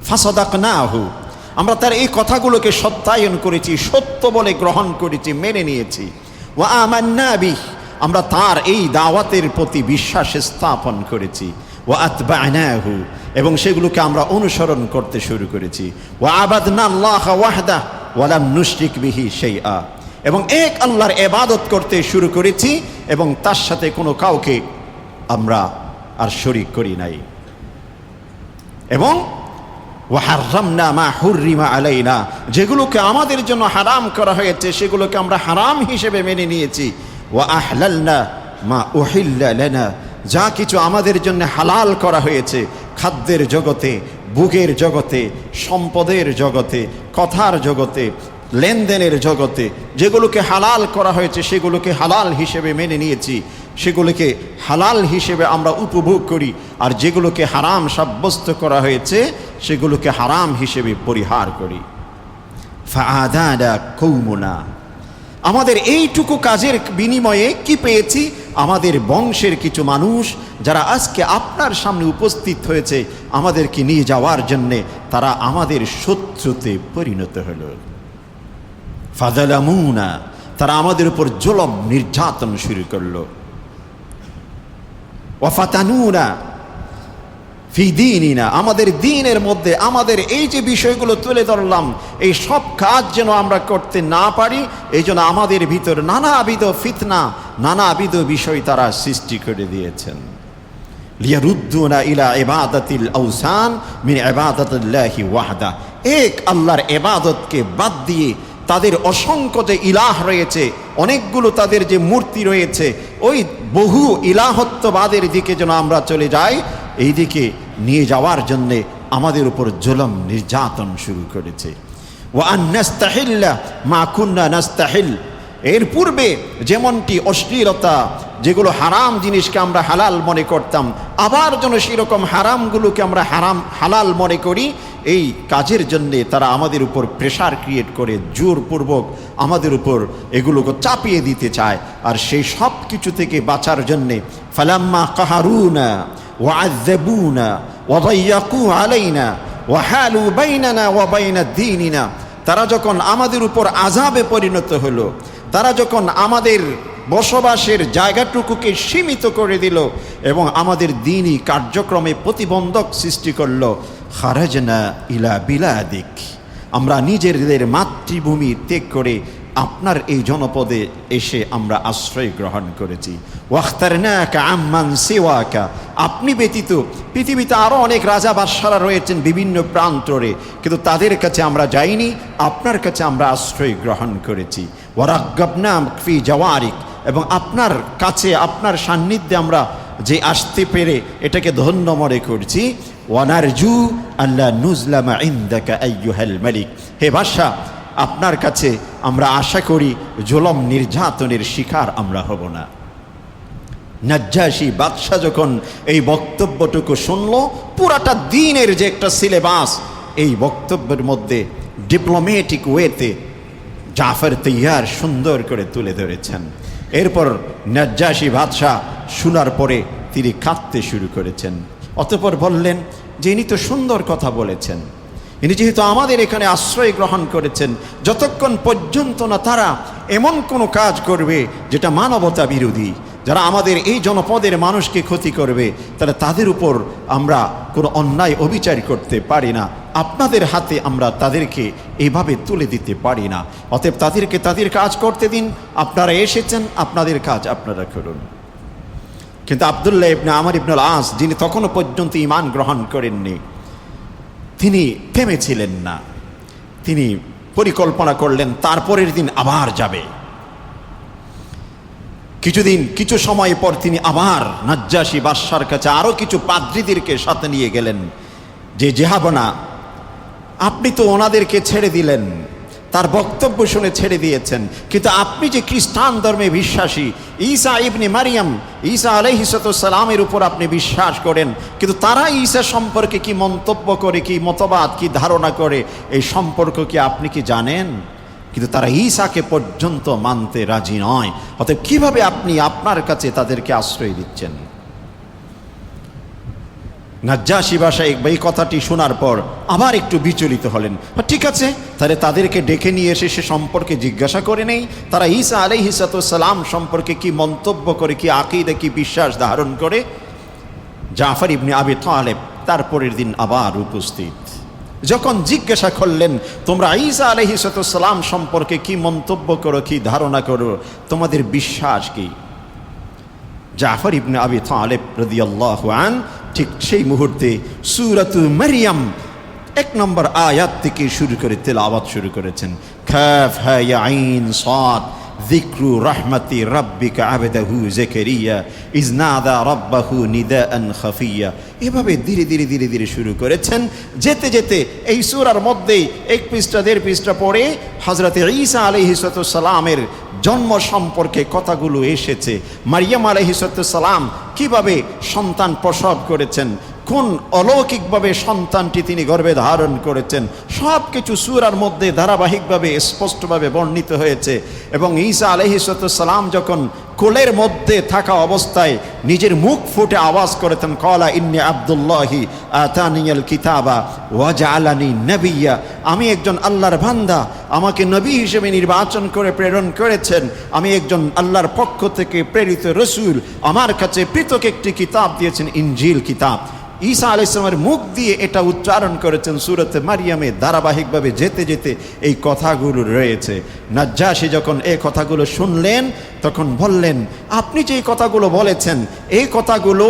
ফাসাদাকনাহু, আমরা তার এই কথাগুলোকে সত্যায়ন করেছি, সত্য বলে গ্রহণ করেছি, মেনে নিয়েছি। ওয়া আমান্না বিহি, আমরা তার এই দাওয়াতের প্রতি বিশ্বাস স্থাপন করেছি। ওয়া আতবা'নাহু, এবং সেগুলোকে আমরা অনুসরণ করতে শুরু করেছি। ওয়া আবাদনা আল্লাহ ওয়াহদাহু ওয়া লাম নুশরিক বিহি শাইআ, এবং এক আল্লাহর ইবাদত করতে শুরু করেছি এবং তার সাথে কোনো কাউকে আমরা আর শরীক করি নাই। এবং ওয়া হাররামনা মা হুররিমা আলাইনা, যেগুলোকে আমাদের জন্য হারাম করা হয়েছে সেগুলোকে আমরা হারাম হিসেবে মেনে নিয়েছি। ওয়া আহলালনা মা উহিল্লা লানা, যা কিছু আমাদের জন্য হালাল করা হয়েছে খাদ্যের জগতে, ভোগের জগতে, সম্পদের জগতে, কথার জগতে, লেনদেনের জগতে, যেগুলোকে হালাল করা হয়েছে সেগুলোকে হালাল হিসেবে মেনে নিয়েছি, সেগুলোকে হালাল হিসেবে আমরা উপভোগ করি। আর যেগুলোকে হারাম সাব্যস্ত করা হয়েছে সেগুলোকে হারাম হিসেবে পরিহার করি। ফাআদানা কওমুনা, আমাদের এইটুকু কাজের বিনিময়ে কি পেয়েছি? আমাদের বংশের কিছু মানুষ যারা আজকে আপনার সামনে উপস্থিত হয়েছে আমাদেরকে নিয়ে যাওয়ার জন্যে, তারা আমাদের শত্রুতে পরিণত হলো। ফাযালামুনা, তারা আমাদের উপর জুলুম নির্যাতন শুরু করলো। ওয়া ফাতানুনা ফি দীনিনা, আমাদের দ্বীনের মধ্যে আমাদের এই যে বিষয়গুলো তুলে ধরলাম, এই সব কাজ যেন আমরা করতে না পারি, এই জন্য আমাদের ভিতর নানাবিধ ফিতনা, নানাবিধ বিষয় তারা সৃষ্টি করে দিয়েছেন। লিয়ারুদ্দুনা ইলা ইবাদাতিল আওসান মিন ইবাদাতিল্লাহি ওয়াহদা, এক আল্লাহর ইবাদতকে বাদ দিয়ে তাদের অসংখ্য যে ইলাহ রয়েছে, অনেকগুলো তাদের যে মূর্তি রয়েছে, ওই বহু ইলাহত্ববাদের দিকে যেন আমরা চলে যাই, এই দিকে নিয়ে যাওয়ার জন্যে আমাদের উপর জুলুম নির্যাতন শুরু করেছে। ওয়া আন নাস্তাহিল্লা মা কুন্না নাস্তাহিল, এর পূর্বে যেমনটি অশ্লীলতা, যেগুলো হারাম জিনিসকে আমরা হালাল মনে করতাম, আবার যেন সেরকম হারামগুলোকে আমরা হালাল মনে করি। এই কাজের জন্যে তারা আমাদের উপর প্রেশার ক্রিয়েট করে জোরপূর্বক আমাদের উপর এগুলোকে চাপিয়ে দিতে চায়। আর সেই সব কিছু থেকে বাঁচার জন্যে ফালাম্মা কাহারুনা ওয়া আযাবুনা ওয়া দাইয়াকু আলাইনা ওয়া হালু বাইনানা ওয়া বাইনা দীনিনা, তারা যখন আমাদের উপর আযাবে পরিণত হলো, তারা যখন আমাদের বসবাসের জায়গাটুকুকে সীমিত করে দিল এবং আমাদের দ্বীনি কার্যক্রমে প্রতিবন্ধক সৃষ্টি করল, খারাজনা ইলা বিলাদিক, আমরা নিজেদের মাতৃভূমি ত্যাগ করে আপনার এই জনপদে এসে আমরা আশ্রয় গ্রহণ করেছি। ওয়াখতারনাকা আম্মান সিওয়াকা, আপনি ব্যতীত পৃথিবীতে আরও অনেক রাজা বাদশারা রয়েছেন বিভিন্ন প্রান্তরে, কিন্তু তাদের কাছে আমরা যাইনি, আপনার কাছে আমরা আশ্রয় গ্রহণ করেছি। ওয়ারাগ্গাবনা ফি জাওয়ারিক, এবং আপনার কাছে আপনার সান্নিধ্যে আমরা যে আসতে পেরে এটাকে ধন্য মনে করছি। ওয়ানারজু আল্লা নুজলামা ইনদাকা আইয়ুহাল মালিক, হে বাদশা, আপনার কাছে আমরা আশা করি জুলুম নির্যাতনের শিকার আমরা হব না। নাজ্জাশী বাদশা যখন এই বক্তব্যটুকু শুনল, পুরাটা দিনের যে একটা সিলেবাস এই বক্তব্যের মধ্যে ডিপ্লোম্যাটিক ওয়েতে জাফর তৈয়ার সুন্দর করে তুলে ধরেছেন। এরপর নাজ্জাশী বাদশা শোনার পরে তিনি কাঁদতে শুরু করেছেন। অতঃপর বললেন যে ইনি তো সুন্দর কথা বলেছেন, ইনি যেহেতু আমাদের এখানে আশ্রয় গ্রহণ করেছেন, যতক্ষণ পর্যন্ত না তারা এমন কোনো কাজ করবে যেটা মানবতা বিরোধী, যারা আমাদের এই জনপদের মানুষকে ক্ষতি করবে, তাহলে তাদের উপর আমরা কোনো অন্যায় অবিচার করতে পারি না। আপনাদের হাতে আমরা তাদেরকে এইভাবে তুলে দিতে পারি না। অতএব তাদেরকে তাদের কাজ করতে দিন, আপনারা এসেছেন, আপনাদের কাজ আপনারা করুন। কিন্তু আব্দুল্লাহ ইবনে আমর ইবনে আল-আস, যিনি তখনও পর্যন্ত ঈমান গ্রহণ করেননি, তিনি থেমেছিলেন না। তিনি পরিকল্পনা করলেন তারপরের দিন আবার যাবে। কিছু সময় পর তিনি আবার নাজ্জাশী বাদশার কাছে আরও কিছু পাদ্রীদেরকে সাথে নিয়ে গেলেন যে যেহাবনা, আপনি তো ওনাদেরকে ছেড়ে দিলেন, তার বক্তব্য শুনে ছেড়ে দিয়েছেন, কিন্তু আপনি যে খ্রিস্টান ধর্মে বিশ্বাসী, ঈসা ইবনে মারিয়াম, ঈসা আলাইহিস সালামের উপর আপনি বিশ্বাস করেন, কিন্তু তারা ঈসা সম্পর্কে কি মন্তব্য করে, কি মতবাদ, কি ধারণা করে, এই সম্পর্ক কি আপনি কি জানেন? কিন্তু তারা ঈসাকে পর্যন্ত মানতে রাজি নয়। অতএব কিভাবে আপনি আপনার কাছে তাদেরকে আশ্রয় দিচ্ছেন? নাজ্জাশী ভাষায় এই কথাটি শোনার পর আবার একটু বিচলিত হলেন। ঠিক আছে, তাহলে তাদেরকে ডেকে নিয়ে এসে সে সম্পর্কে জিজ্ঞাসা করে নেই তারা ঈসা আলাইহিস সালাম সম্পর্কে কি মন্তব্য করে, কি আকীদা, কি বিশ্বাস ধারণ করে। জাফর ইবনে আবি তালেব তারপরের দিন আবার উপস্থিত। যখন জিজ্ঞাসা করলেন তোমরা ঈসা আলাইহিস সালাম সম্পর্কে কি মন্তব্য করো, কি ধারণা করো, তোমাদের বিশ্বাস কি, জাফর ইবনে আবি তালেব রাদিয়াল্লাহু আন ঠিক সেই মুহূর্তে সূরাতু মারইয়াম 1 নম্বর আয়াত থেকে শুরু করে তেলাওয়াত শুরু করেছেন। কাফ হা ইয়া আইন সাদ যিকরু রাহমাতি রাব্বিকা আবদাহু যাকারিয়া ইজ নাদা রাব্বাহু নিদাআন খাফিয়া। এভাবে ধীরে ধীরে ধীরে ধীরে শুরু করেছেন। যেতে যেতে এই সূরার মধ্যেই 1 পৃষ্ঠা 1.5 পৃষ্ঠা পড়ে হযরতে ঈসা আলাইহিস সালামের জন্ম সম্পর্কে কথাগুলো এসেছে। মারিয়াম আলাইহিস সালাম কিভাবে সন্তান প্রসব করেছেন, কোন অলৌকিকভাবে সন্তানটি তিনি গর্ভে ধারণ করেছেন, সব কিছু সূরার মধ্যে ধারাবাহিকভাবে স্পষ্টভাবে বর্ণিত হয়েছে। এবং ঈসা আলাইহিস সালাম যখন কোলের মধ্যে থাকা অবস্থায় নিজের মুখ ফুটে আওয়াজ করেছেন, ক্বালা ইন্নী আব্দুল্লাহি আতানিয়াল কিতাবা ওয়া জাআলানি নবিয়্যা, আমি একজন আল্লাহর বান্দা, আমাকে নবী হিসেবে নির্বাচন করে প্রেরণ করেছেন, আমি একজন আল্লাহর পক্ষ থেকে প্রেরিত রাসূল, আমার কাছে পৃথক একটি কিতাব দিয়েছেন, ইনজিল কিতাব। ঈসা আলাইহিস সালামের মুখ দিয়ে এটা উচ্চারণ করেছেন সূরাতে মারইয়ামে। ধারাবাহিকভাবে যেতে যেতে এই কথাগুলো রয়েছে। নাজ্জাশী যখন এই কথাগুলো শুনলেন তখন বললেন, আপনি যে কথাগুলো বলেছেন এই কথাগুলো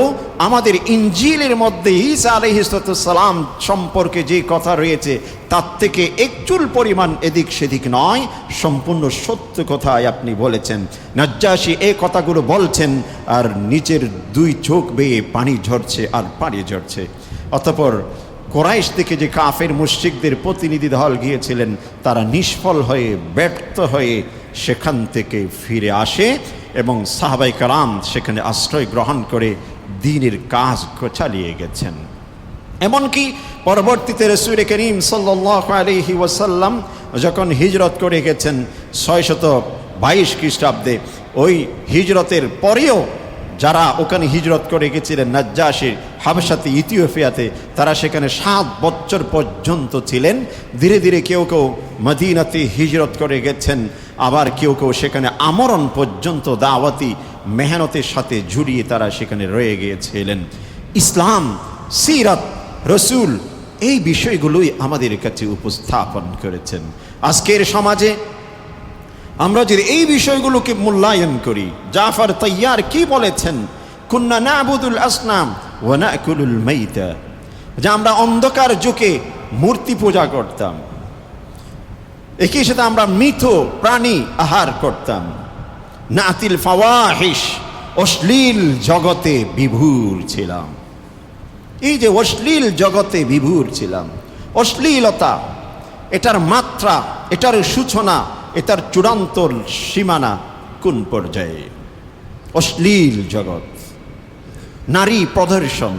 আমাদের ইনজিলের মধ্যে ঈসা আলাইহিস সালাম সম্পর্কে যে কথা রয়েছে তার থেকে একচুল পরিমাণ এদিক সেদিক নয়, সম্পূর্ণ সত্য কথাই আপনি বলেছেন। নাজ্জাশী এই কথাগুলো বলছেন আর নিচের 2 চোখ বেয়ে পানি ঝরছে আর পানি ঝরছে। অতঃপর কুরাইশ থেকে যে কাফের মুশরিকদের প্রতিনিধি দল গিয়েছিলেন তারা নিষ্ফল হয়ে ব্যর্থ হয়ে সেখান থেকে ফিরে আসে এবং সাহাবায়ে কেরাম সেখানে আশ্রয় গ্রহণ করে দ্বীনের কাজ চালিয়ে গেছেন। এমনকি পরবর্তীতে রাসূল করিম সাল্লাল্লাহু আলাইহি ওয়াসাল্লাম যখন হিজরত করে গেছেন 622 খ্রিস্টাব্দে, ওই হিজরতের পরেও যারা ওখানে হিজরত করে গেছিলেন নাজ্জাশীর হাবশাতে ইথিওপিয়াতে, তারা সেখানে 7 বছর পর্যন্ত ছিলেন। ধীরে ধীরে কেউ কেউ মদিনাতে হিজরত করে গেছেন, আবার কেউ কেউ সেখানে আমরণ পর্যন্ত দাওয়াতি মেহনতের সাথে জুড়িয়ে তারা সেখানে রয়ে গিয়েছিলেন। ইসলাম, সিরাত, রসুল এই বিষয়গুলোই আমাদের কাছে উপস্থাপন করেছেন। আজকের সমাজে আমরা যদি এই বিষয়গুলোকে মূল্যায়ন করি, জাফর তাইয়ার কি বলেছেন, কুন্না নাবুদুল আসনাম ওয়া নাকুলুল মাইতা, যে আমরা অন্ধকার যুগে মূর্তি পূজা করতাম, একই সাথে আমরা মৃত প্রাণী আহার করতাম। নাতিল ফাওয়াহিশ, অশ্লীল জগতে বিভোর ছিলাম। এই যে অশ্লীল জগতে বিভোর ছিলাম, অশ্লীলতা, এটার মাত্রা, এটার সূচনা, এটার চূড়ান্ত সীমানা কোন পর্যায়ে? অশ্লীল জগৎ, নারী প্রদর্শন,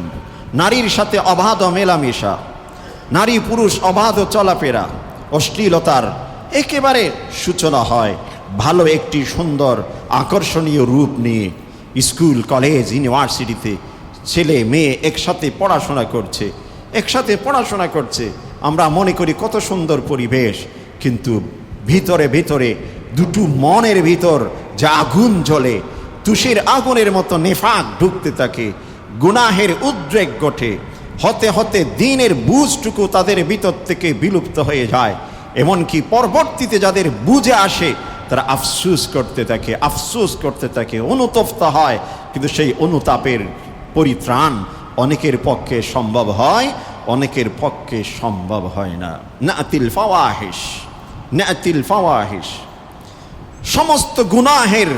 নারীর সাথে অবাধ মেলামেশা, নারী পুরুষ অবাধ চলাফেরা, অশ্লীলতার একেবারে সূচনা হয় ভালো একটি সুন্দর আকর্ষণীয় রূপ নিয়ে। স্কুল, কলেজ, ইউনিভার্সিটিতে ছেলে মেয়ে একসাথে পড়াশোনা করছে, আমরা মনে করি কত সুন্দর পরিবেশ, কিন্তু ভিতরে ভিতরে দুটো মনের ভিতর যা আগুন জ্বলে, তুষের আগুনের মতো নেফাক ঢুকতে থাকে, গুনাহের উদ্রেক ঘটে, হতে হতে দিনের বুঝটুকু তাদের ভিতর থেকে বিলুপ্ত হয়ে যায়। এমনকি পরবর্তীতে যাদের বুঝে আসে তারা আফসোস করতে থাকে, অনুতপ্ত হয়, কিন্তু সেই অনুতাপের পরিত্রাণ অনেকের পক্ষে সম্ভব হয়, অনেকের পক্ষে সম্ভব হয় না। নাতিল ফাওয়াহিশ, সমস্ত গুনাহের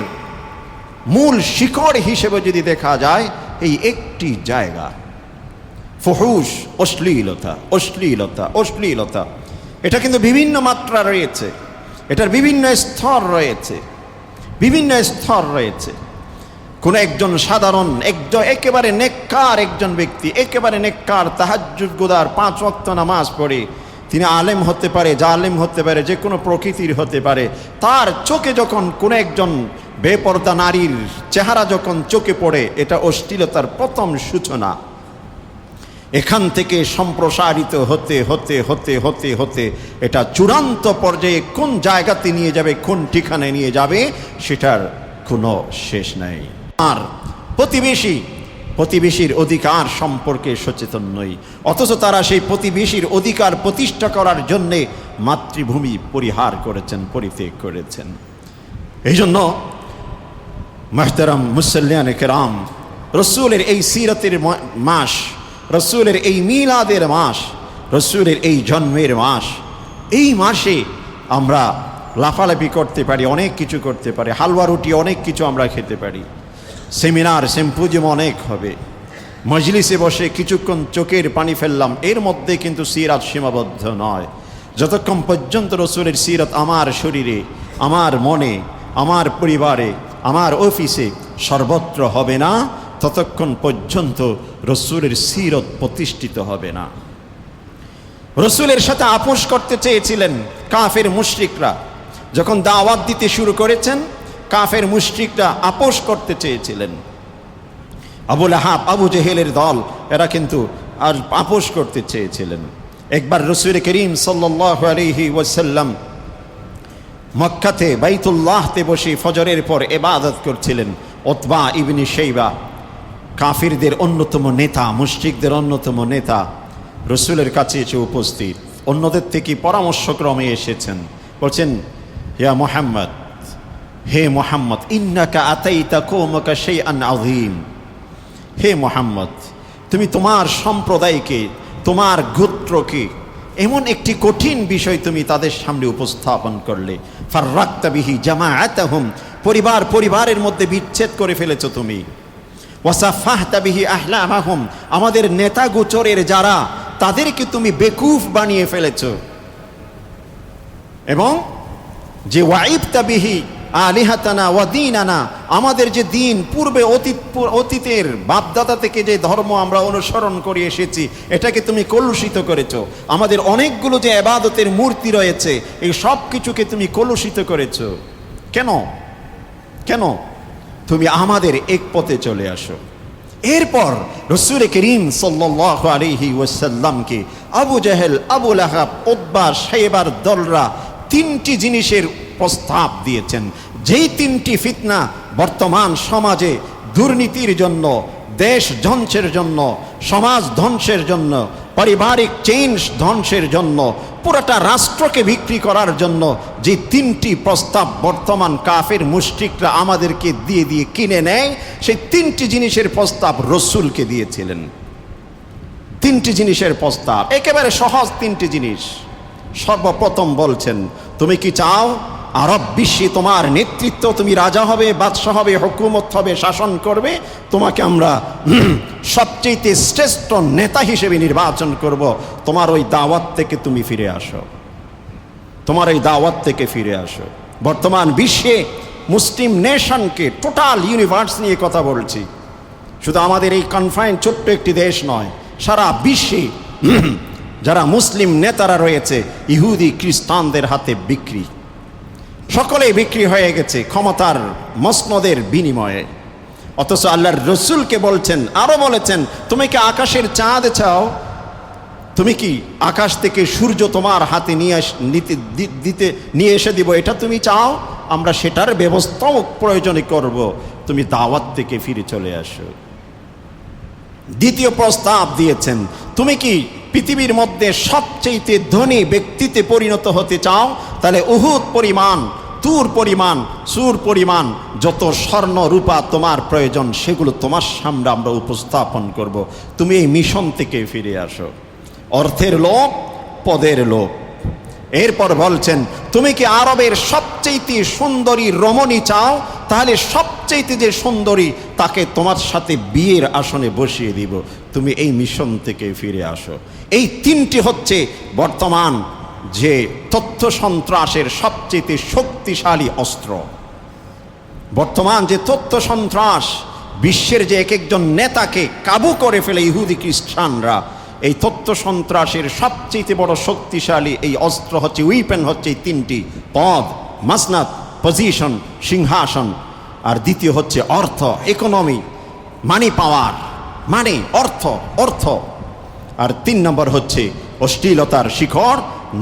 মূল শিকড় হিসেবে যদি দেখা যায় এই একটি জায়গা, ফুহুশ, অশ্লীলতা। এটা কিন্তু বিভিন্ন মাত্রা রয়েছে, এটার বিভিন্ন স্তর রয়েছে। কোন একজন সাধারণ একেবারে নেককার একজন ব্যক্তি, একেবারে নেককার, তাহাজ্জুদ গুজার, 5 ওয়াক্ত নামাজ পড়ে, তিনি আলেম হতে পারে, জালেম হতে পারে, যে কোনো প্রকৃতির হতে পারে, তার চোখে যখন কোনো একজন বেপরদা নারীর চেহারা যখন চোখে পড়ে, এটা অশ্লীলতার প্রথম সূচনা। এখান থেকে সম্প্রসারিত হতে হতে হতে হতে হতে এটা চূড়ান্ত পর্যায়ে কোন জায়গাতে নিয়ে যাবে, কোন ঠিকানায় নিয়ে যাবে, সেটার কোনো শেষ নাই। আর প্রতিবেশীর অধিকার সম্পর্কে সচেতন নই, অথচ তারা সেই প্রতিবেশীর অধিকার প্রতিষ্ঠা করার জন্যে মাতৃভূমি পরিহার করেছেন, পরিত্যাগ করেছেন। এই জন্য মুহতারাম মুসল্লিয়ানে কেরাম, রসুলের এই সিরতের মাস, রসুলের এই মিলাদের মাস, রসুলের এই জন্মের মাস, এই মাসে আমরা লাফালাফি করতে পারি, অনেক কিছু করতে পারি, হালুয়া রুটি অনেক কিছু আমরা খেতে পারি, সেমিনার সিম্পোজিয়াম অনেক হবে, মজলিসে বসে কিছুক্ষণ চোখের পানি ফেললাম, এর মধ্যে কিন্তু সিরাত সীমাবদ্ধ নয়। যতক্ষণ পর্যন্ত রসুলের সিরত আমার শরীরে, আমার মনে, আমার পরিবারে, আমার অফিসে সর্বত্র হবে না, ততক্ষণ পর্যন্ত রসুলের সিরত প্রতিষ্ঠিত হবে না। রসুলের সাথে আপোষ করতে চেয়েছিলেন কাফের মুশরিকরা, যখন দাওয়াত দিতে শুরু করেছেন, কাফের মুশরিকরা আপোষ করতে চেয়েছিলেন। আবু লাহাব, আবু জেহেলের দল, এরা কিন্তু আর আপোষ করতে চেয়েছিলেন। একবার রসুল করিম সাল্লাল্লাহু আলাইহি ওয়াসাল্লাম মক্কাতে বাইতুল্লাহতে বসে ফজরের পর ইবাদত করছিলেন। উতবা ইবনে শাইবা, কাফিরদের অন্যতম নেতা, মুশরিকদের অন্যতম নেতা, রসুলের কাছে এসে উপস্থিত, অন্যদের থেকে পরামর্শক্রমে এসেছেন। বলছেন, ইয়া মুহাম্মদ, হে মুহাম্মদ, ইন্নাকা আতাইতা কওমাকা শাইআন আযীম। হে মুহাম্মদ, তুমি তোমার সম্প্রদায়কে, তোমার গোত্রকে এমন একটি কঠিন বিষয় তুমি তাদের সামনে উপস্থাপন করলে। ফাররাকতা বিহি জামাআতাহুম, পরিবারের মধ্যে বিচ্ছেদ করে ফেলেছো তুমি। ওয়াসাফাহতা বিহি আহলামাহুম, আমাদের নেতা গোচরের যারা, তাদেরকে তুমি বেকুফ বানিয়ে ফেলেছো। এবং যে ওয়াইবতা বিহি আলিহাতানা ওয়া দীনানা, আমাদের যে দিন, পূর্বে অতীতের বাপদাদা থেকে যে ধর্ম আমরা অনুসরণ করে এসেছি, এটাকে তুমি কলুষিত করেছো। আমাদের অনেকগুলো যে ইবাদতের মূর্তি রয়েছে, এই সব কিছুকে তুমি কলুষিত করেছো। কেন? তুমি আমাদের এক পথে চলে আসো। এরপর রাসূল করিম সাল্লাল্লাহু আলাইহি ওয়াসাল্লামকে আবু জেহেল, আবু লাহাব, উতবা, শাইবার দলরা তিনটি জিনিসের প্রস্তাব দিয়েছেন, যেই তিনটি ফিতনা বর্তমান সমাজে দুর্নীতির জন্য, দেশ ধ্বংসের জন্য, সমাজ ধ্বংসের জন্য, পারিবারিক চেঞ্জ ধ্বংসের জন্য, পুরোটা রাষ্ট্রকে বিক্রি করার জন্য যে তিনটি প্রস্তাব বর্তমান কাফের মুশরিকরা আমাদেরকে দিয়ে কিনে নেয়, সেই তিনটি জিনিসের প্রস্তাব রসুলকে দিয়েছিলেন। তিনটি জিনিসের প্রস্তাব, একেবারে সহজ তিনটি জিনিস। সর্বপ্রথম বলছেন, তুমি কি চাও আরব বিশ্বে তোমার নেতৃত্ব, তুমি রাজা হবে, বাদশাহ হবে, হুকুমত হবে, শাসন করবে, তোমাকে আমরা সবচেয়ে শ্রেষ্ঠ নেতা হিসেবে নির্বাচন করব। তোমার ওই দাওয়াত থেকে তুমি ফিরে আসো, তোমার এই দাওয়াত থেকে ফিরে আসো। বর্তমান বিশ্বে মুসলিম নেশনকে, টোটাল ইউনিভার্স নিয়ে কথা বলছি, শুধু আমাদের এই কনফাইন ছোট্ট একটি দেশ নয়, সারা বিশ্বে যারা মুসলিম নেতারা রয়েছে, ইহুদি খ্রিস্টানদের হাতে বিক্রি, সকলেই বিক্রি হয়ে গেছে ক্ষমতার মসনদের বিনিময়ে। অথচ আল্লাহর রসুলকে বলছেন, আরো বলেছেন, তুমি কি আকাশের চাঁদ চাও? তুমি কি আকাশ থেকে সূর্য তোমার হাতে নিয়ে এসে দিব, এটা তুমি চাও? আমরা সেটার ব্যবস্থাও প্রয়োজনে করব, তুমি দাওয়াত থেকে ফিরে চলে আসো। দ্বিতীয় প্রস্তাব দিয়েছেন, তুমি কি পৃথিবীর মধ্যে সবচেয়ে ধনী ব্যক্তিতে পরিণত হতে চাও? তাহলে উহুদ পরিমাণ, তুর পরিমাণ, সুর পরিমাণ যত স্বর্ণ রূপা তোমার প্রয়োজন, সেগুলো তোমার সামনে আমরা উপস্থাপন করব। তুমি এই মিশন থেকে ফিরে আসো। অর্থের লোভ, পদের লোভ। এরপর বলছেন, তুমি কি আরবের সবচেয়ে সুন্দরী রমণী চাও? তাহলে সবচেয়ে যে সুন্দরী, তাকে তোমার সাথে বিয়ের আসনে বসিয়ে দিব। তুমি এই মিশন থেকে ফিরে আসো। এই তিনটি হচ্ছে বর্তমান যে তথ্য সন্ত্রাসের সবচেয়ে শক্তিশালী অস্ত্র। বর্তমান যে তথ্য সন্ত্রাস, বিশ্বের যে এক একজন নেতাকে কাবু করে ফেলে ইহুদি খ্রিস্টানরা, এই তথ্য সন্ত্রাসের সবচেয়ে বড় শক্তিশালী এই অস্ত্র হচ্ছে, উইপেন হচ্ছে এই তিনটি: পদ, মাসনাদ, পজিশন, সিংহাসন। আর দ্বিতীয় হচ্ছে অর্থ, ইকোনমি, মানি পাওয়ার, মানে অর্থ। আর 3 নম্বর হচ্ছে অশ্লীলতার শিখর,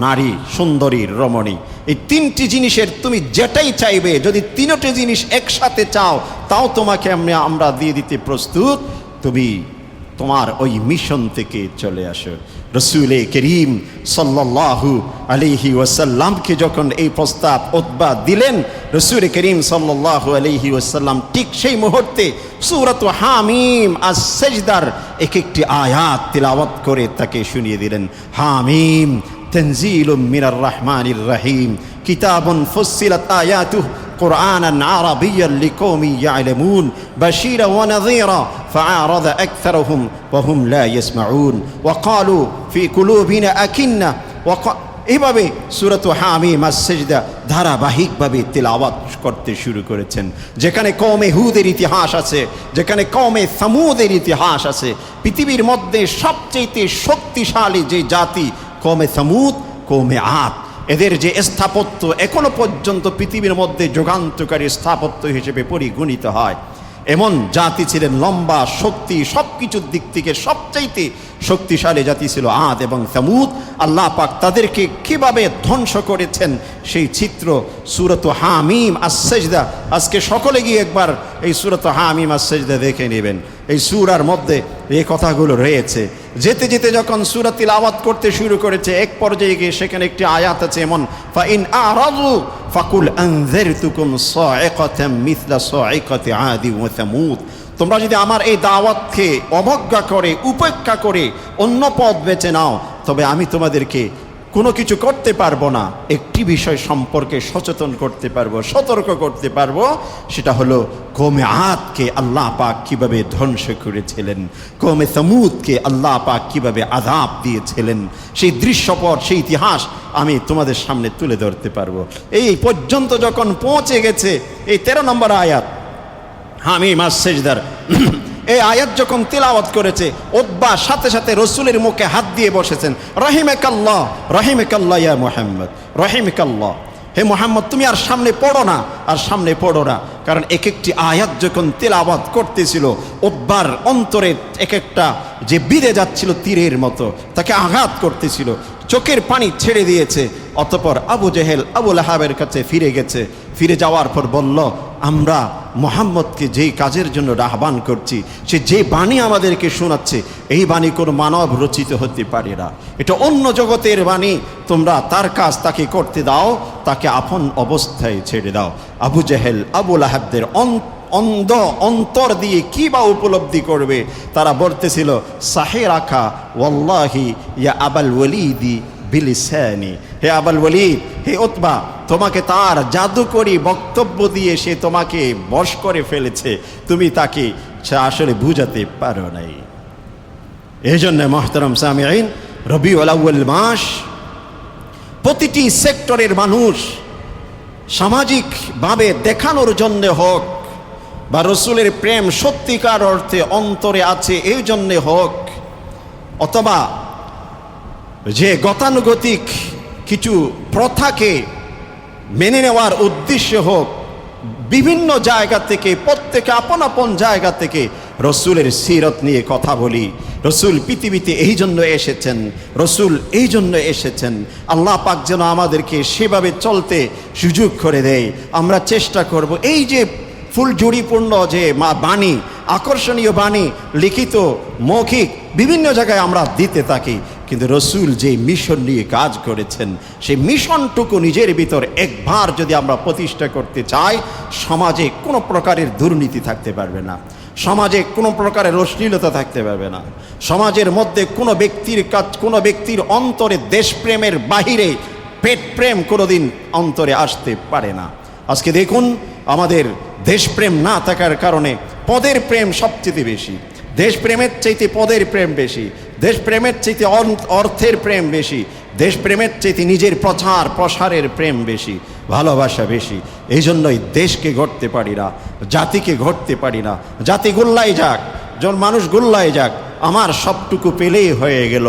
নারী সুন্দরীর রমণী। এই 3টি জিনিসের তুমি যেটাই চাইবে, যদি 3টি জিনিস একসাথে চাও তাও তোমাকে আমরা দিয়ে দিতে প্রস্তুত। তুমি তোমার ওই মিশন থেকে চলে আসো। রসুল করিম সাল্লাল্লাহু আলাইহি ওয়াসাল্লামকে যখন এই প্রস্তাব উতবা দিলেন, রসুল করিম সাল্লাল্লাহু আলাইহি ওয়াসাল্লাম ঠিক সেই মুহূর্তে সূরাত হামিম আস-সাজদার এক একটি আয়াত তিলাওয়াত করে তাকে শুনিয়ে দিলেন। হামিম তানজিলুম মিনার রহমানির রহিম, কিতাবুন ফুসসিলাত আয়াতুহু قرآنا عربيا لقوم يعلمون بشيرا ونذيرا فأعرض أكثرهم وهم لا يسمعون وقالوا في قلوبنا أكنة এভাবে সূরাত হামিম আস-সাজদা ধারাবাহিকভাবে তিলাওয়াত করতে শুরু করেছেন। যেখানে কওমে হুদের ইতিহাস আছে, যেখানে কওমে সামুদের ইতিহাস আছে, পৃথিবীর মধ্যে সবচেয়ে শক্তিশালী যে জাতি কওমে সামুদ, কওমে আদ, এদের যে স্থাপত্য এখনো পর্যন্ত পৃথিবীর মধ্যে যুগান্তকারী স্থাপত্য হিসেবে পরিগণিত হয়, এমন জাতি ছিলেন। লম্বা শক্তি সব কিছুর দিক থেকে সবচাইতে শক্তিশালী জাতি ছিল আদ এবং সামুদ। আল্লাহ পাক তাদেরকে কিভাবে ধ্বংস করেছেন সেই চিত্র সূরাত হামিম আস-সাজদা, আজকে সকলে গিয়ে একবার এই সূরাত হামিম আস-সাজদা দেখে নেবেন। এই সূরার মধ্যে এই কথাগুলো রয়েছে। যেতে যেতে যখন সূরা তিলাওয়াত করতে শুরু করেছে, এক পর্যায়ে গিয়ে সেখানে একটি আয়াত আছে এমন, ফাইন আরাদু ফাকুল আনযারতুকুম সাইকাতাম মিসলা সাইকাতি আদি ওয়া সামুদ, তোমরা যদি আমার এই দাওয়াতকে অবজ্ঞা করে উপেক্ষা করে অন্য পথ বেছে নাও, তবে আমি তোমাদেরকে কোনো কিছু করতে পারবো না। একটি বিষয় সম্পর্কে সচেতন করতে পারবো, সতর্ক করতে পারবো, সেটা হলো কওমে আদকে আল্লাহ পাক কিভাবে ধ্বংস করেছিলেন, কওমে সামুদকে আল্লাহ পাক কিভাবে আযাব দিয়েছিলেন, সেই দৃশ্যপট, সেই ইতিহাস আমি তোমাদের সামনে তুলে ধরতে পারবো। এই পর্যন্ত যখন পৌঁছে গেছে এই 13 নম্বর আয়াত হামিম আস-সাজদার, এই আয়াত যখন তিলাওয়াত করেছে, উতবা সাথে সাথে রসুলের মুখে হাত দিয়ে বসেছেন। রহিমাকাল্লাহ, রহিমাকাল্লাহ ইয়া মুহাম্মদ, রহিমাকাল্লাহ, হে মুহাম্মদ তুমি আর সামনে পড়ো না, আর সামনে পড়ো না। কারণ এক একটি আয়াত যখন তিলাওয়াত করতেছিল, উতবার অন্তরে এক একটা যে বিঁধে যাচ্ছিল তীরের মতো, তাকে আঘাত করতেছিল, চোখের পানি ছেড়ে দিয়েছে। অতঃপর আবু জেহেল আবু লাহাবের কাছে ফিরে গেছে। ফিরে যাওয়ার পর বলল, আমরা মুহাম্মদকে যেই কাজের জন্য আহ্বান করছি, সে যে বাণী আমাদেরকে শোনাচ্ছে, এই বাণী কোনো মানব রচিত হতে পারে না, এটা অন্য জগতের বাণী। তোমরা তার কাজ তাকে করতে দাও, তাকে আপন অবস্থায় ছেড়ে দাও। আবু জেহেল আবু লাহাবদের অন্ধ অন্তর দিয়ে কি বা উপলব্ধি করবে? তারা বলতেছিল, সাহে রাখা ওয়াল্লাহি ইয়া আবাল ওয়ালিদি বিলিসানি, হে আবাল ওয়ালিদ, হে উতবা, তোমাকে তার জাদুকরী বক্তব্য দিয়ে সে তোমাকে বশ করে ফেলেছে, তুমি তাকে আসলে বুঝাতে পারো নাই। এই জন্য মুহতারাম সামিঈন, রবিউল আউয়াল মাস প্রতিটি সেক্টরের মানুষ সামাজিকভাবে দেখানোর জন্য হোক, বা রসুলের প্রেম সত্যিকার অর্থে অন্তরে আছে এই জন্যে হোক, অথবা যে গতানুগতিক কিছু প্রথাকে মেনে নেওয়ার উদ্দেশ্য হোক, বিভিন্ন জায়গা থেকে, প্রত্যেকে আপন আপন জায়গা থেকে রসুলের সিরত নিয়ে কথা বলি। রসুল পৃথিবীতে এই জন্য এসেছেন, রসুল এই জন্য এসেছেন। আল্লাহ পাক যেন আমাদেরকে সেভাবে চলতে সুযোগ করে দেয়। আমরা চেষ্টা করব এই যে ফুলঝুরিপূর্ণ যে বাণী, আকর্ষণীয় বাণী, লিখিত মৌখিক বিভিন্ন জায়গায় আমরা দিতে থাকি, কিন্তু রসুল যে মিশন নিয়ে কাজ করেছেন, সেই মিশনটুকু নিজের ভিতর একবার যদি আমরা প্রতিষ্ঠা করতে চাই, সমাজে কোনো প্রকারের দুর্নীতি থাকতে পারবে না, সমাজে কোনো প্রকারের অশ্লীলতা থাকতে পারবে না, সমাজের মধ্যে কোনো ব্যক্তির অন্তরে দেশপ্রেমের বাহিরে পেটপ্রেম কোনোদিন অন্তরে আসতে পারে না। আজকে দেখুন, আমাদের দেশপ্রেম না থাকার কারণে পদের প্রেম সবচেয়ে বেশি, দেশপ্রেমের চাইতে পদের প্রেম বেশি, দেশপ্রেমের চাইতে অর্থের প্রেম বেশি, দেশপ্রেমের চাইতে নিজের প্রচার প্রসারের প্রেম বেশি, ভালোবাসা বেশি। এই জন্যই দেশকে গড়তে পারি না, জাতিকে গড়তে পারি না। জাতি গোল্লায় যাক, মানুষ গোল্লায় যাক, আমার সবটুকু পেলেই হয়ে গেল,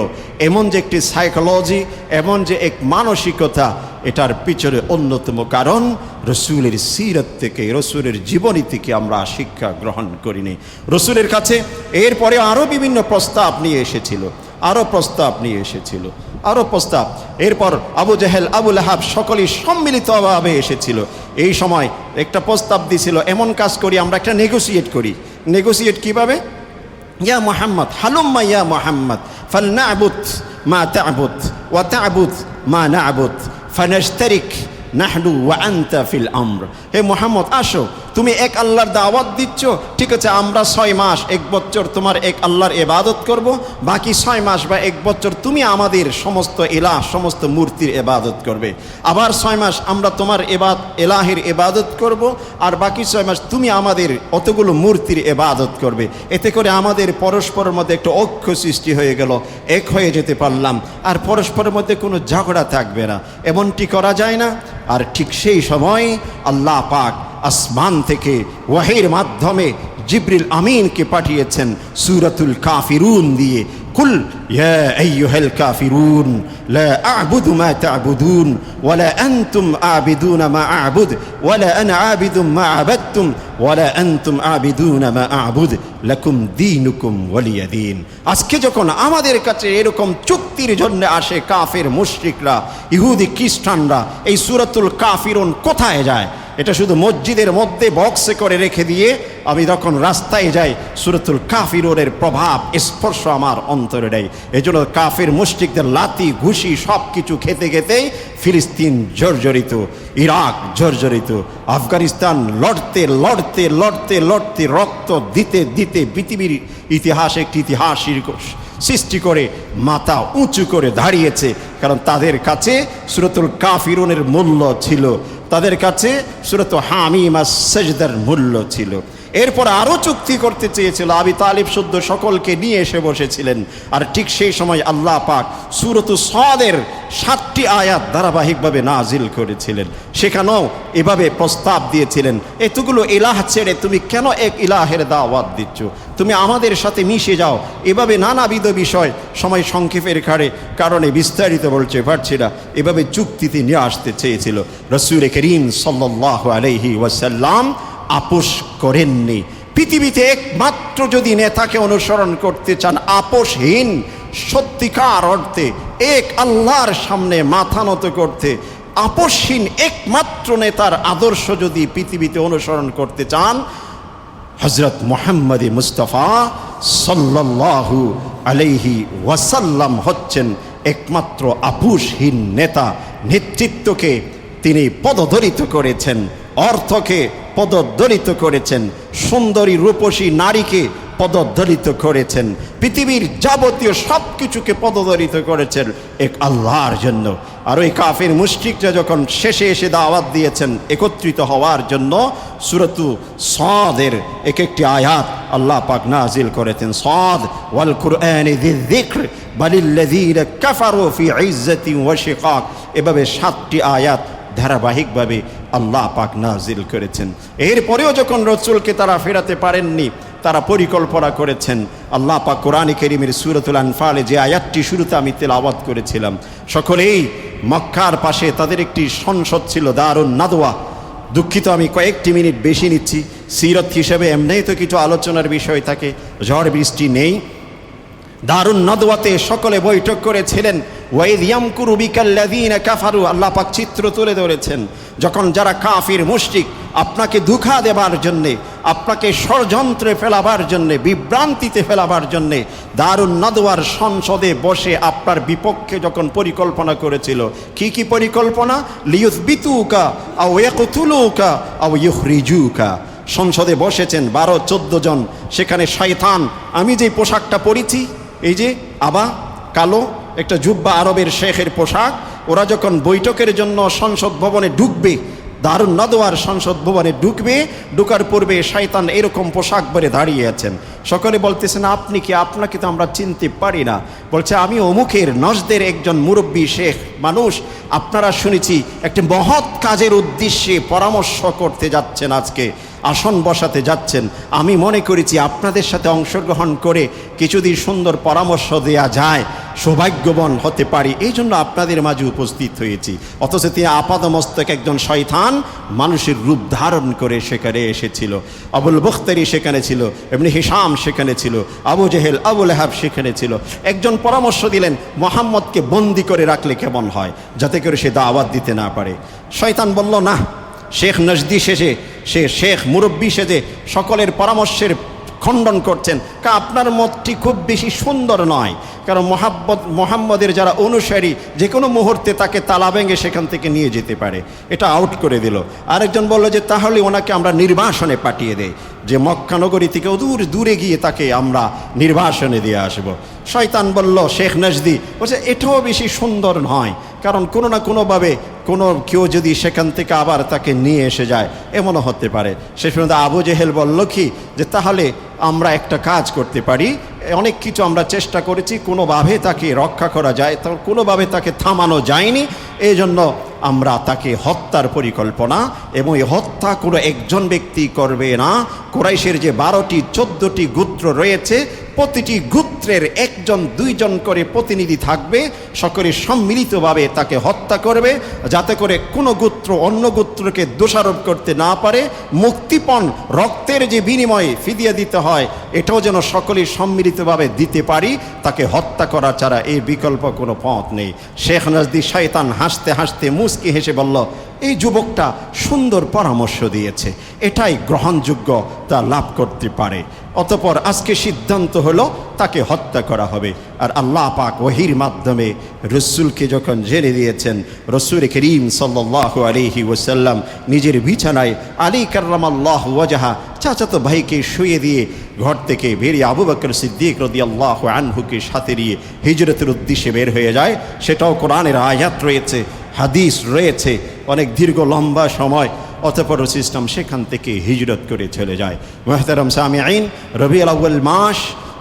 এমন যে একটি সাইকোলজি, এমন যে এক মানসিকতা, এটার পিছনে অন্যতম কারণ রসুলের সিরত থেকে, রসুলের জীবনী থেকে আমরা শিক্ষা গ্রহণ করিনি। রসুলের কাছে এরপরে আরও বিভিন্ন প্রস্তাব নিয়ে এসেছিল। আরও প্রস্তাব নিয়ে এসেছিল, আরও প্রস্তাব। এরপর আবু জেহেল, আবু লাহাব সকলেই সম্মিলিতভাবে এসেছিল। এই সময় একটা প্রস্তাব দিছিল, এমন কাজ করি আমরা, একটা নেগোসিয়েট করি। নেগোসিয়েট কিভাবে? ইয়া মুহাম্মদ, হালুম্মা ইয়া মুহাম্মদ, ফালনা'বুদ মা তা'বুদ ওয়া তা'বুদ মা না'বুদ ফানাশতারিক নাহনু ওয়া আনতা ফিল আমর। হে মুহাম্মদ, আসো, তুমি এক আল্লাহর দাওয়াত দিচ্ছ, ঠিক আছে, আমরা 6 মাস 1 বছর তোমার এক আল্লাহর ইবাদত করব, বাকি 6 মাস বা 1 বছর তুমি আমাদের সমস্ত ইলাহ, সমস্ত মূর্তির ইবাদত করবে। আবার 6 মাস আমরা তোমার ইলাহের ইবাদত করব, আর বাকি 6 মাস তুমি আমাদের অতগুলো মূর্তির ইবাদত করবে। এতে করে আমাদের পরস্পরের মধ্যে একটা ঐক্য সৃষ্টি হয়ে গেল, এক হয়ে যেতে পারলাম, আর পরস্পরের মধ্যে কোনো ঝগড়া থাকবে না। এমনটি করা যায় না? আর ঠিক সেই সময় আল্লাহ পাক আসমান থেকে ওয়াহির মাধ্যমে জিবরিল আমিনকে পাঠিয়েছেন সূরাতুল কাফিরুন দিয়ে। কুল ইয়া আইয়ুহাল কাফিরুন লা আ'বুদু মা তা'বুদুন ওয়া লা আনতুম আ'বিদুনা মা আ'বুদ ওয়া লা আনা আ'বিদুম মা আ'বাদতুম ওয়া লা আনতুম আ'বিদুনা মা আ'বুদ লাকুম দীনুকুম ওয়ালিয়া দীন। আজকে যখন আমাদের কাছে এরকম চুক্তির জন্য আসে কাফের মুশরিকরা, ইহুদি খ্রিস্টানরা, এই সূরাতুল কাফিরুন কোথায় যায়? এটা শুধু মসজিদের মধ্যে বক্সে করে রেখে দিয়ে আমি যখন রাস্তায় যাই, সূরাতুল কাফিরুনের প্রভাব স্পর্শ আমার অন্তরে দেয়। এই জন্য কাফের মুশরিকদের লাথি ঘুষি সব কিছু খেতে খেতেই ফিলিস্তিন জর্জরিত, ইরাক জর্জরিত, আফগানিস্তান লড়তে লড়তে লড়তে লড়তে রক্ত দিতে দিতে পৃথিবীর ইতিহাস একটি ইতিহাস সৃষ্টি করে মাথা উঁচু করে দাঁড়িয়েছে। কারণ তাদের কাছে সূরাতুল কাফিরুনের মূল্য ছিল, তাদের কাছে সূরাত হামিম আস-সাজদার মূল্য ছিল। এরপর আরও চুক্তি করতে চেয়েছিল, আবি তালিব শুদ্ধ সকলকে নিয়ে এসে বসেছিলেন। আর ঠিক সেই সময় আল্লাহ পাক সূরাত সাদের 7টি আয়াত ধারাবাহিকভাবে নাজিল করেছিলেন। সেখানেও এভাবে প্রস্তাব দিয়েছিলেন, এতগুলো ইলাহ ছেড়ে তুমি কেন এক ইলাহের দাওয়াত দিচ্ছ? তুমি আমাদের সাথে মিশে যাও। এভাবে নানাবিধ বিষয়, সময় সংক্ষেপের কারণে বিস্তারিত বলতে পারছি না, এভাবে চুক্তিতে নিয়ে আসতে চেয়েছিল। রাসূল করিম সাল্লাল্লাহু আলাইহি ওয়াসাল্লাম আপোষ করেননি। পৃথিবীতে একমাত্র যদি নেতাকে অনুসরণ করতে চান আপোষহীন, সত্যিকার অর্থে এক আল্লাহর সামনে মাথা নত করতে আপোষহীন একমাত্র নেতার আদর্শ যদি পৃথিবীতে অনুসরণ করতে চান, হযরত মুহাম্মদ মুস্তাফা সাল্লাল্লাহু আলাইহি ওয়াসাল্লাম হচ্ছেন একমাত্র আপোষহীন নেতা। নেতৃত্বকে তিনি পদদলিত করেছেন, অর্থকে পদদলিত করেছেন, সুন্দরী রূপসী নারীকে পদদলিত করেছেন, পৃথিবীর যাবতীয় সব কিছুকে পদদলিত করেছেন এক আল্লাহর জন্য। আর ওই কাফের মুশরিকরা যখন শেষে এসে দাওয়াত দিয়েছেন একত্রিত হওয়ার জন্য, সূরাতু সাদের এক একটি আয়াত আল্লাহ পাক নাজিল করেছেন। সাদ ওয়াল কুরআনি যিযিকর বালিল্লাযীনা কাফারু ফি ইজ্জাতিন ওয়া শিকাক, এভাবে 7টি আয়াত ধারাবাহিকভাবে আল্লাহ পাক নাজিল করেছেন। এরপরেও যখন রাসূলকে তারা ফেরাতে পারেননি, তারা পরিকল্পনা করেছেন। আল্লাহ পাক কোরআনে কারীমের সূরাতুল আনফালে যে আয়াতটি শুরুতে আমি তেলাওয়াত করেছিলাম, সকলেই মক্কার পাশে তাদের একটি সংসদ ছিল, দারুন নাদওয়া। দুঃখিত, আমি কয়েকটি মিনিট বেশি নিচ্ছি। সিরত হিসেবে এমনিই তো কিছু আলোচনার বিষয় থাকে, ঝড় বৃষ্টি নেই। দারুন নাদওয়াতে সকলে বৈঠক করেছিলেন। ওয়াইদ ইয়ামকুরু বিকাল্লাযীনা কাফারু, আল্লাহ পাক চিত্র তুলে ধরেছেন, যখন যারা কাফির মুশরিক আপনাকে ধোঁকা দেবার জন্যে, আপনাকে ষড়যন্ত্রে ফেলাবার জন্যে, বিভ্রান্তিতে ফেলাবার জন্যে দারুন নাদওয়ার সংসদে বসে আপনার বিপক্ষে যখন পরিকল্পনা করেছিল। কি কি পরিকল্পনা? লিয়ুযবিতুকা আও ইয়াকতুলুকা আও ইউখরিজুকা। সংসদে বসেছেন 12-14 জন। সেখানে শয়তান, আমি যে পোশাকটা পরেছি, এই যে আবা কালো একটা জুব্বা, আরবের শেখের পোশাক, ওরা যখন বৈঠকের জন্য সংসদ ভবনে ঢুকবে, দারুন নাদওয়ার সংসদ ভবনে ঢুকবে, ঢুকার পূর্বে শয়তান এরকম পোশাক পরে দাঁড়িয়ে আছেন। সকলে বলতেছেন, আপনি কি? আপনাকে তো আমরা চিনতে পারি না। বলছে, আমি অমুকের নজদের একজন মুরব্বী শেখ মানুষ, আপনারা শুনেছি একটি মহৎ কাজের উদ্দেশ্যে পরামর্শ করতে যাচ্ছেন, আজকে আসন বসাতে যাচ্ছেন। আমি মনে করেছি আপনাদের সাথে অংশগ্রহণ করে কিছুদিন সুন্দর পরামর্শ দেয়া যায়। সৌভাগ্যবান হতে পারি, এই জন্য আপনাদের মাঝে উপস্থিত হয়েছি। অথচ তিনি আপাদমস্তক একজন শয়তান মানুষের রূপ ধারণ করে সেখানে এসেছিল। আবুল বখতারি সেখানে ছিল, এমনি হিশাম সেখানে ছিল, আবু জেহেল আবু লাহাব সেখানে ছিল। একজন পরামর্শ দিলেন, মোহাম্মদকে বন্দি করে রাখলে কেমন হয়, যাতে করে সে দাওয়াত দিতে না পারে। শয়তান বলল, না, শেখ নজদি শেষে সে শেখ মুরব্বী সেজে সকলের পরামর্শের খণ্ডন করছেন। আপনার মতটি খুব বেশি সুন্দর নয়, কারণ মোহাম্মদের যারা অনুসারী যে কোনো মুহূর্তে তাকে তালা ভেঙে সেখান থেকে নিয়ে যেতে পারে, এটা আউট করে দিল। আরেকজন বলল যে তাহলে ওনাকে আমরা নির্বাসনে পাঠিয়ে দেই, যে মক্কা নগরী থেকে দূরে গিয়ে তাকে আমরা নির্বাসনে দিয়ে আসব। শয়তান বলল, শেখ নজদি বলছে এটাও বেশি সুন্দর নয়, কারণ কোনো না কোনোভাবে কেউ যদি সেখান থেকে আবার তাকে নিয়ে এসে যায়, এমনও হতে পারে। শেষ পর্যন্ত আবু জেহেল বলল কি, যে তাহলে আমরা একটা কাজ করতে পারি, অনেক কিছু আমরা চেষ্টা করেছি, কোনোভাবে তাকে রক্ষা করা যায়, কোনোভাবে তাকে থামানো যায়নি, এই জন্য আমরা তাকে হত্যার পরিকল্পনা, এবং এই হত্যা কোনো একজন ব্যক্তি করবে না। কুরাইশের যে 12টি 14টি গোত্র রয়েছে, প্রতিটি গোত্রের 1জন 2জন করে প্রতিনিধি থাকবে, সকলে সম্মিলিতভাবে তাকে হত্যা করবে, যাতে করে কোনো গোত্র অন্য গোত্রকে দোষারোপ করতে না পারে। মুক্তিপণ রক্তের যে বিনিময়ে ফিদিয়া দিতে হয়, এটাও যেন সকলে সম্মিলিতভাবে দিতে পারি, তাকে হত্যা করা ছাড়া এই বিকল্প কোনো পথ নেই। শেখ নজদি শয়তান হাসতে হাসতে মুচকি হেসে বলল, এই যুবকটা সুন্দর পরামর্শ দিয়েছে, এটাই গ্রহণযোগ্য, তা লাভ করতে পারে। অতঃপর আজকে সিদ্ধান্ত হলো তাকে হত্যা করা হবে। আর আল্লাহ পাক ওহির মাধ্যমে রসুলকে যখন জেনে দিয়েছেন, রসুল করিম সাল্লাল্লাহু আলাইহি ওয়াসাল্লাম নিজের বিছানায় আলী কাররামাল্লাহু ওয়াজহা চাচাতো ভাইকে শুয়ে দিয়ে ঘর থেকে বেরিয়ে আবু বকর সিদ্দিক রাদিয়াল্লাহু আনহুকে সাথে নিয়ে হিজরতের উদ্দেশ্যে বের হয়ে যায়। সেটাও কোরআনের আয়াত রয়েছে, হাদিস রয়েছে, অনেক দীর্ঘ লম্বা সময়। অতঃপর রসুল ইসলাম সেখান থেকে হিজরত করে চলে যায়। মুহতারাম সামিঈন, রবিউল আউয়াল মাস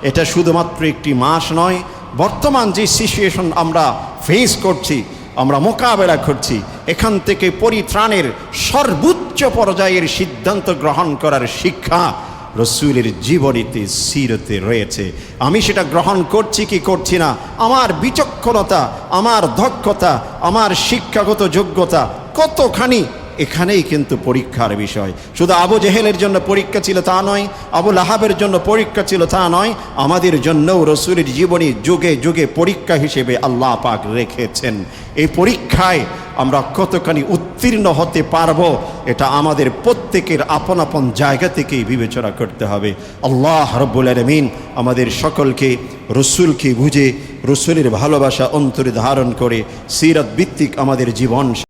এটা শুধুমাত্র একটি মাস নয়, বর্তমান যে সিচুয়েশন আমরা ফেস করছি, আমরা মোকাবেলা করছি, এখান থেকে পরিত্রাণের সর্বোচ্চ পর্যায়ের সিদ্ধান্ত গ্রহণ করার শিক্ষা রসুলের জীবনীতে সিরতে রয়েছে। আমি সেটা গ্রহণ করছি কি করছি না, আমার বিচক্ষণতা, আমার দক্ষতা, আমার শিক্ষাগত যোগ্যতা কতখানি, এখানেই কিন্তু পরীক্ষার বিষয়। শুধু আবু জেহেলের জন্য পরীক্ষা ছিল তা নয়, আবু লাহাবের জন্য পরীক্ষা ছিল তা নয়, আমাদের জন্যও রসুলের জীবনী যুগে যুগে পরীক্ষা হিসেবে আল্লাহ পাক রেখেছেন। এই পরীক্ষায় আমরা কতখানি উত্তীর্ণ হতে পারবো, এটা আমাদের প্রত্যেকের আপন আপন জায়গা থেকেই বিবেচনা করতে হবে। আল্লাহ রব্বুল আলামিন আমাদের সকলকে রসুলকে বুঝে, রসুলের ভালোবাসা অন্তরে ধারণ করে সিরাত ভিত্তিক আমাদের জীবন